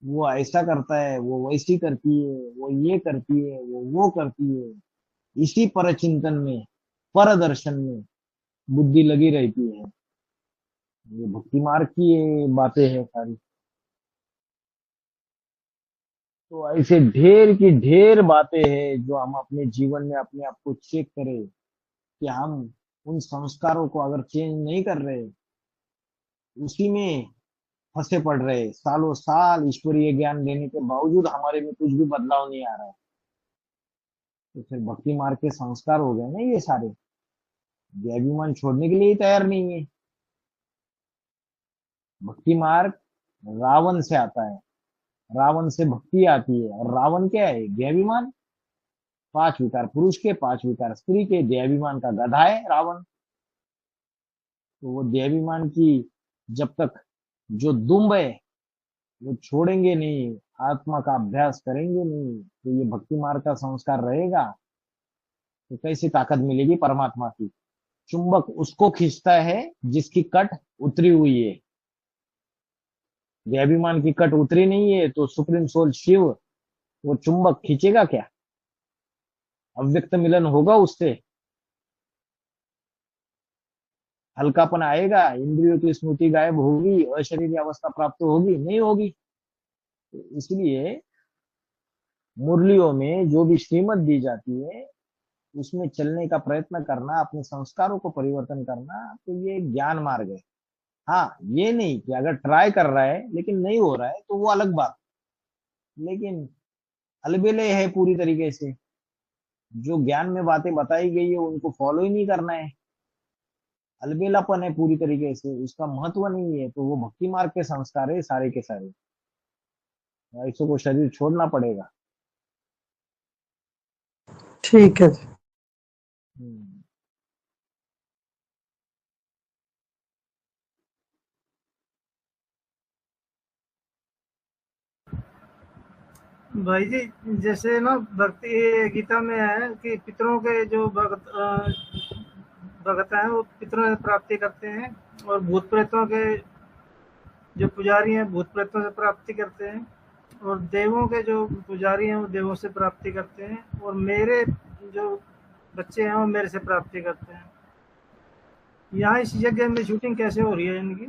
वो ऐसा करता है, वो वैसी करती है, वो ये करती है, वो करती है। इसी परचिंतन में, परदर्शन में बुद्धि लगी रहती है। ये भक्ति मार्ग की बातें हैं सारी। तो ऐसे ढेर की ढेर बातें हैं जो हम अपने जीवन में अपने आप को चेक करें कि हम उन संस्कारों को अगर चेंज नहीं कर रहे उसी में फंसे पड़ रहे, सालों साल ईश्वरीय ज्ञान देने के बावजूद हमारे में कुछ भी बदलाव नहीं आ रहा है। तो फिर भक्ति मार्ग के संस्कार हो गए ना ये सारे, देहाभिमान छोड़ने के लिए ही तैयार नहीं है। भक्ति मार्ग रावण से आता है, रावण से भक्ति आती है, और रावण क्या है? देहाभिमान। 5 विकार पुरुष के, 5 विकार स्त्री के, देहाभिमान का गधा है रावण। तो वो देहाभिमान की जब तक जो दुम्ब है वो छोड़ेंगे नहीं, आत्मा का अभ्यास करेंगे नहीं, तो ये भक्ति मार्ग का संस्कार रहेगा, तो कैसी ताकत मिलेगी परमात्मा की? चुंबक उसको खींचता है जिसकी कट उतरी हुई है। देहाभिमान की कट उतरी नहीं है तो सुप्रीम सोल शिव वो चुंबक खींचेगा क्या? अव्यक्त मिलन होगा उससे, हल्कापन आएगा, इंद्रियों की स्मृति गायब होगी, अशरीरी अवस्था प्राप्त होगी? नहीं होगी। तो इसलिए मुरलियों में जो भी श्रीमत दी जाती है उसमें चलने का प्रयत्न करना, अपने संस्कारों को परिवर्तन करना, तो ये ज्ञान मार्ग है। हाँ, ये नहीं कि अगर ट्राई कर रहा है लेकिन नहीं हो रहा है तो वो अलग बात, लेकिन अलबेले है पूरी तरीके से। जो ज्ञान में बातें बताई गई है उनको फॉलो ही नहीं करना है, अलबेलापन है पूरी तरीके से, उसका महत्व नहीं है, तो वो भक्ति मार्ग के संस्कार है सारे के सारे। ऐसों को शरीर छोड़ना पड़ेगा। ठीक है जी। हम्म। भाई जी, जैसे ना भक्ति गीता में है कि पितरों के जो भगत हैं वो पितरों से प्राप्ति करते हैं, और भूत प्रेतों के जो पुजारी हैं भूत प्रेतों से प्राप्ति करते हैं, और देवों के जो पुजारी हैं वो देवों से प्राप्ति करते हैं, और मेरे जो बच्चे हैं वो मेरे से प्राप्ति करते हैं। यहाँ इस यज्ञ में शूटिंग कैसे हो रही है इनकी?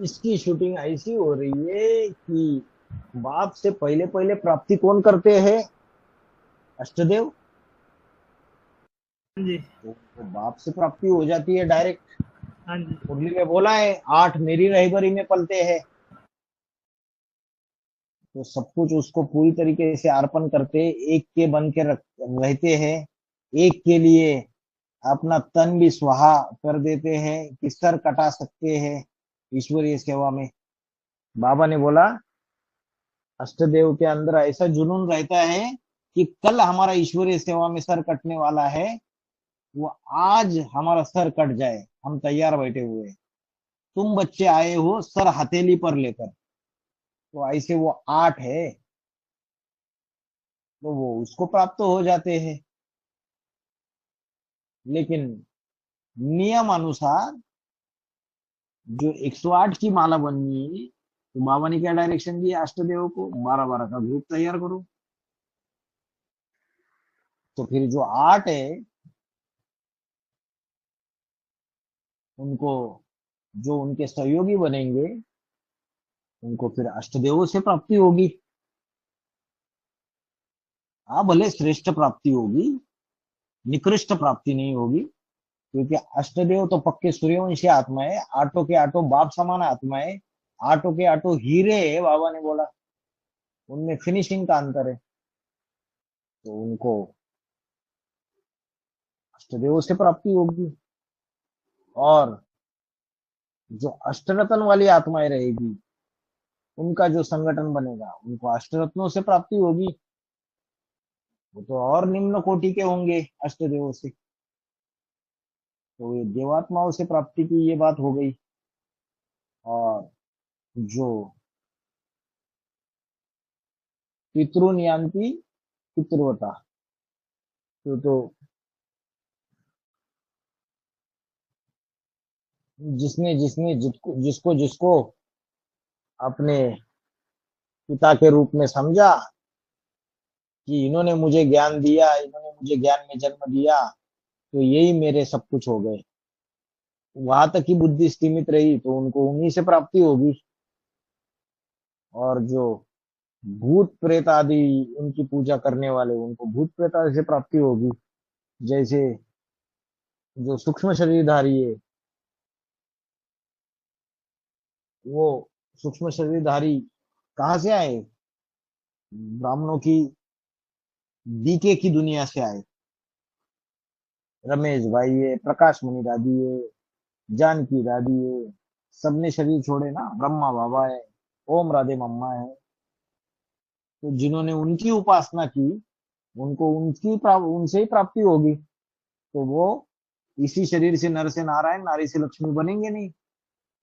इसकी शूटिंग ऐसी हो रही है कि बाप से पहले पहले प्राप्ति कौन करते हैं? अष्टदेव। हाँ जी। तो बाप से प्राप्ति हो जाती है डायरेक्ट। हाँ जी। मुरली में बोला है 8 मेरी रहबरी में पलते हैं, तो सब कुछ उसको पूरी तरीके से अर्पण करते, एक के बन के रहते हैं, एक के लिए अपना तन भी स्वाहा कर देते हैं कि सर कटा सकते हैं ईश्वरीय सेवा में। बाबा ने बोला अष्टदेव के अंदर ऐसा जुनून रहता है कि कल हमारा ईश्वरीय सेवा में सर कटने वाला है, वो आज हमारा सर कट जाए, हम तैयार बैठे हुए हैं। तुम बच्चे आए हो सर हथेली पर लेकर, तो ऐसे वो 8 है, तो वो उसको प्राप्त हो जाते हैं। लेकिन नियम अनुसार जो 108 की माला बननी है, तो बाबा ने क्या डायरेक्शन दिया अष्टदेव को? 12-12 का ग्रुप तैयार करो। तो फिर जो 8 है उनको, जो उनके सहयोगी बनेंगे, उनको फिर अष्टदेवों से प्राप्ति होगी। हाँ, भले श्रेष्ठ प्राप्ति होगी, निकृष्ट प्राप्ति नहीं होगी, क्योंकि अष्टदेव तो पक्के सूर्यवंशी आत्मा है, आठों के आठों बाप समान आत्मा है, आठों के आठों हीरे है, बाबा ने बोला, उनमें फिनिशिंग का अंतर है। तो उनको अष्टदेवों से प्राप्ति होगी, और जो अष्टरत्न वाली आत्माएं रहेगी उनका जो संगठन बनेगा उनको अष्टरत्नों से प्राप्ति होगी। वो तो और निम्न कोटि के होंगे अष्टदेवों से। तो ये देवात्माओं से प्राप्ति की ये बात हो गई। और जो पितृनियांति पितृवता, तो जिसने जिसने जिसको जिसको अपने पिता के रूप में समझा कि इन्होंने मुझे ज्ञान दिया, इन्होंने मुझे ज्ञान में जन्म दिया, तो यही मेरे सब कुछ हो गए, वहां तक ही बुद्धि सीमित रही तो उनको उन्हीं से प्राप्ति होगी। और जो भूत प्रेत आदि उनकी पूजा करने वाले, उनको भूत प्रेत आदि से प्राप्ति होगी। जैसे जो सूक्ष्म शरीरधारी है वो सूक्ष्म शरीरधारी कहाँ से आए? ब्राह्मणों की डीके की दुनिया से आए। रमेश भाई है, प्रकाश मणि दादी है, जानकी दादी है, सबने शरीर छोड़े ना। ब्रह्मा बाबा है, ओम राधे मम्मा है। तो जिन्होंने उनकी उपासना की, उनको उनसे ही प्राप्ति होगी। तो वो इसी शरीर से नर से नारायण, नारी से लक्ष्मी बनेंगे नहीं,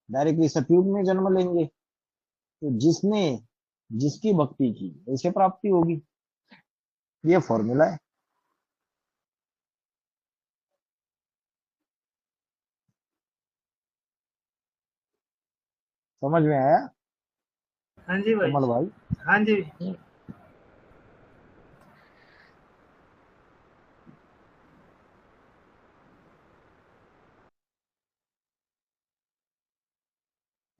डायरेक्टली सतयुग में जन्म लेंगे। तो जिसने जिसकी भक्ति की उसे प्राप्ति होगी। ये फॉर्मूला है। समझ में आया हाँ जी भाई। कमल भाई? हाँ जी।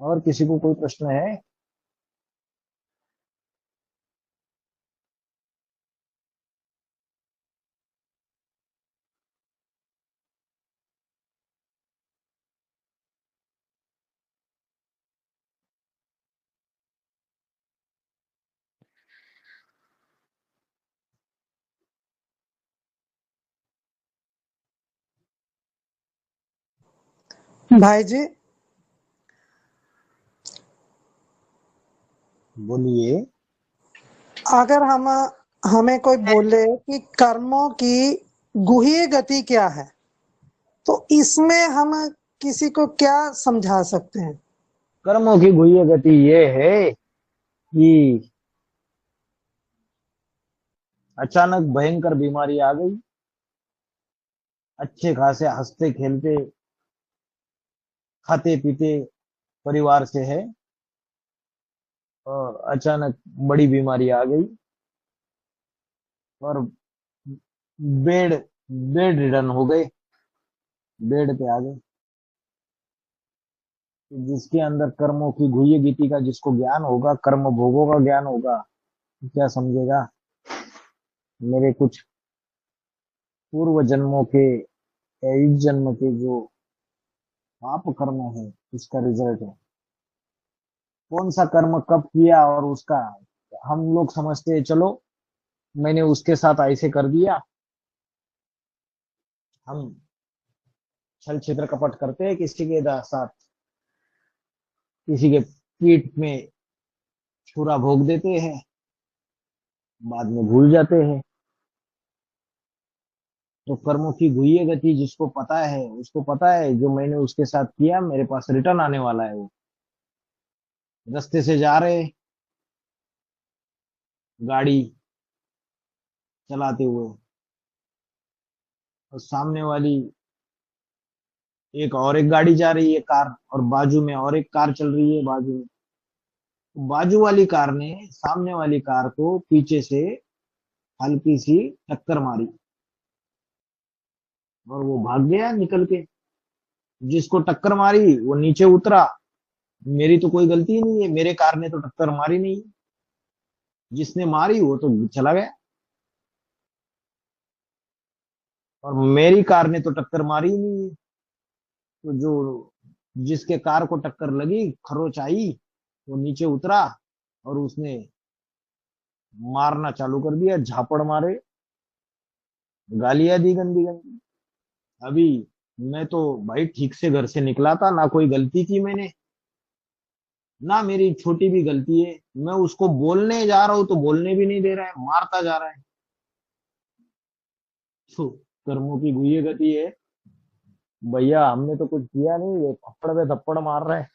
और किसी को कोई प्रश्न है? भाई जी, बोलिए। अगर हमें कोई बोले कि कर्मों की गुह्य गति क्या है, तो इसमें हम किसी को क्या समझा सकते हैं? कर्मों की गुह्य गति ये है कि अचानक भयंकर बीमारी आ गई, अच्छे खासे हंसते खेलते खाते पीते परिवार से है, और अचानक बड़ी बीमारी आ गई और बेड बेड रिडन हो गए, बेड पे आ गए। तो जिसके अंदर कर्मों की गुह्य गति का जिसको ज्ञान होगा, कर्म भोगों का ज्ञान होगा, तो क्या समझेगा? मेरे कुछ पूर्व जन्मों के या इस जन्म के जो पाप कर्म है, इसका रिजल्ट है। कौन सा कर्म कब किया और उसका हम लोग समझते हैं, चलो मैंने उसके साथ ऐसे कर दिया। हम छल छिद्र कपट करते हैं किसी के साथ, किसी के पीठ में छुरा भोग देते हैं, बाद में भूल जाते हैं। तो कर्मों की गुह्य गति जिसको पता है, उसको पता है जो मैंने उसके साथ किया मेरे पास रिटर्न आने वाला है। वो रास्ते से जा रहे गाड़ी चलाते हुए, और सामने वाली एक गाड़ी जा रही है, कार, और बाजू में और एक कार चल रही है बाजू में। तो बाजू वाली कार ने सामने वाली कार को पीछे से हल्की सी टक्कर मारी और वो भाग गया निकल के। जिसको टक्कर मारी वो नीचे उतरा, मेरी तो कोई गलती नहीं है, मेरे कार ने तो टक्कर मारी नहीं, जिसने मारी वो तो चला गया, और मेरी कार ने तो टक्कर मारी ही नहीं है। तो जो जिसके कार को टक्कर लगी, खरोच आई, वो नीचे उतरा और उसने मारना चालू कर दिया, झापड़ मारे, गालियां दी गंदी गंदी। अभी मैं तो भाई ठीक से घर से निकला था, ना कोई गलती की मैंने, ना मेरी छोटी भी गलती है। मैं उसको बोलने जा रहा हूं तो बोलने भी नहीं दे रहा है, मारता जा रहा है। तो कर्मों की गुह्य गति है। भैया हमने तो कुछ किया नहीं, ये थप्पड़ पे थप्पड़ मार रहा है।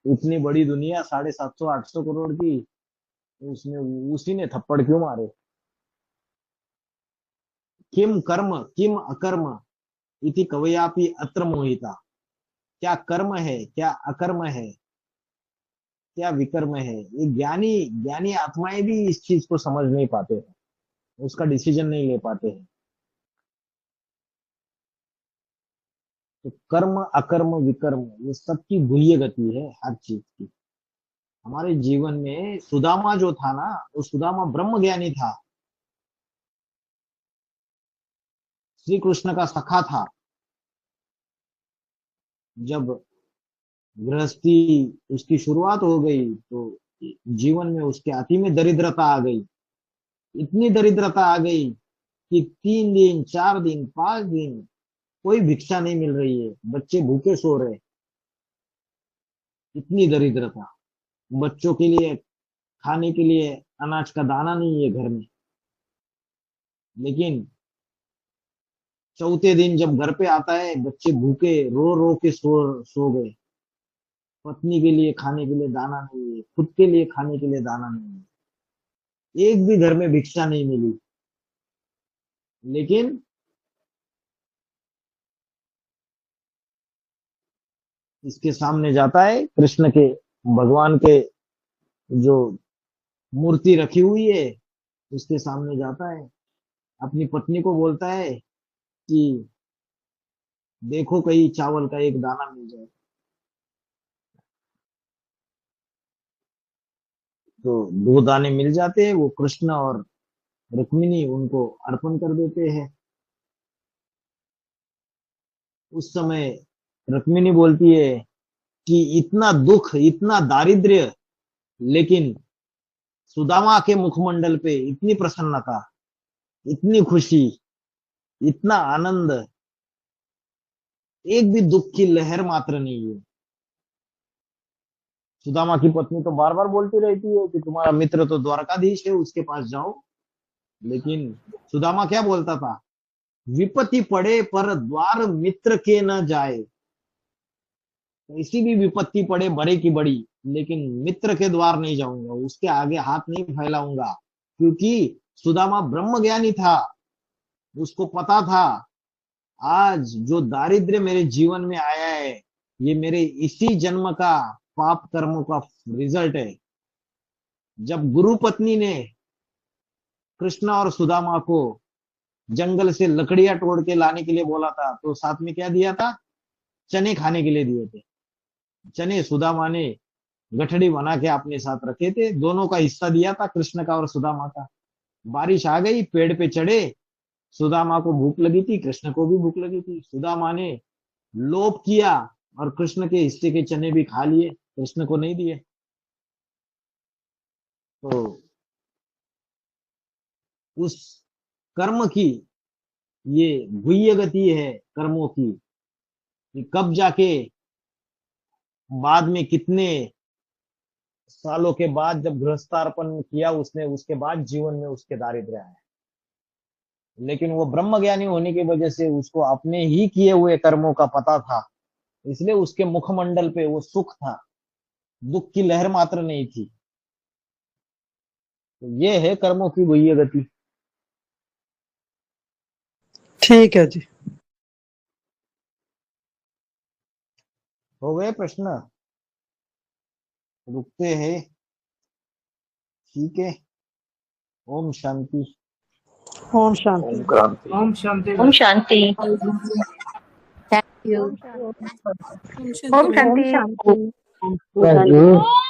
इतनी बड़ी दुनिया 750-800 करोड़ की, उसने उसी ने थप्पड़ क्यों मारे? किम कर्म किम अकर्म इति कवयापि अत्र मोहिता। क्या कर्म है, क्या अकर्म है, क्या विकर्म है, ये ज्ञानी ज्ञानी आत्माएं भी इस चीज को समझ नहीं पाते हैं, उसका डिसीजन नहीं ले पाते हैं। तो कर्म अकर्म विकर्म ये सबकी गुह्य गति है हर चीज की। हमारे जीवन में सुदामा जो था ना, वो सुदामा ब्रह्म ज्ञानी था, श्री कृष्ण का सखा था। जब गृहस्थी उसकी शुरुआत हो गई तो जीवन में उसके अति में दरिद्रता आ गई। इतनी दरिद्रता आ गई कि 3 दिन 4 दिन 5 दिन कोई भिक्षा नहीं मिल रही है, बच्चे भूखे सो रहे। इतनी दरिद्रता, बच्चों के लिए खाने के लिए अनाज का दाना नहीं है घर में। लेकिन चौथे दिन जब घर पे आता है, बच्चे भूखे रो रो के सो गए। पत्नी के लिए खाने के लिए दाना नहीं है, खुद के लिए खाने के लिए दाना नहीं है, एक भी घर में भिक्षा नहीं मिली। लेकिन इसके सामने जाता है कृष्ण के, भगवान के जो मूर्ति रखी हुई है उसके सामने जाता है, अपनी पत्नी को बोलता है कि देखो कहीं चावल का एक दाना मिल जाए। तो 2 दाने मिल जाते हैं, वो कृष्ण और रुक्मिणी उनको अर्पण कर देते हैं। उस समय रुक्मिणी बोलती है कि इतना दुख, इतना दारिद्र्य, लेकिन सुदामा के मुखमंडल पे इतनी प्रसन्नता, इतनी खुशी, इतना आनंद, एक भी दुख की लहर मात्र नहीं है। सुदामा की पत्नी तो बार बार बोलती रहती है कि तुम्हारा मित्र तो द्वारकाधीश है, उसके पास जाओ। लेकिन सुदामा क्या बोलता था, विपत्ति पड़े पर द्वार मित्र के न जाए। किसी भी विपत्ति पड़े बड़े की बड़ी, लेकिन मित्र के द्वार नहीं जाऊंगा, उसके आगे हाथ नहीं फैलाऊंगा। क्योंकि सुदामा ब्रह्म ज्ञानी था, उसको पता था आज जो दारिद्र्य मेरे जीवन में आया है ये मेरे इसी जन्म का पाप कर्मों का रिजल्ट है। जब गुरु पत्नी ने कृष्ण और सुदामा को जंगल से लकड़ियां तोड़ के लाने के लिए बोला था, तो साथ में क्या दिया था, चने खाने के लिए दिए थे। चने सुदामा ने गठड़ी बना के अपने साथ रखे थे, दोनों का हिस्सा दिया था, कृष्ण का और सुदामा का। बारिश आ गई, पेड़ पे चढ़े, सुदामा को भूख लगी थी, कृष्ण को भी भूख लगी थी। सुदामा ने लोभ किया और कृष्ण के हिस्से के चने भी खा लिए, कृष्ण को नहीं दिए। तो उस कर्म की ये गुह्य गति है कर्मों की, कि कब जाके बाद में कितने सालों के बाद जब गृहस्थार्पण किया उसने, उसके बाद जीवन में उसके दारिद्र्य आया। लेकिन वो ब्रह्म ज्ञानी होने की वजह से उसको अपने ही किए हुए कर्मों का पता था, इसलिए उसके मुखमंडल पे वो सुख था, दुख की लहर मात्र नहीं थी। तो ये है कर्मों की गुह्य गति। ठीक है जी। हो गए प्रश्न, रुकते हैं, ठीक है। ओम शांति। ओम शांति। ओम क्रांति। ओम शांति। ओम शांति। Thank you. ओम शांति। Thank you.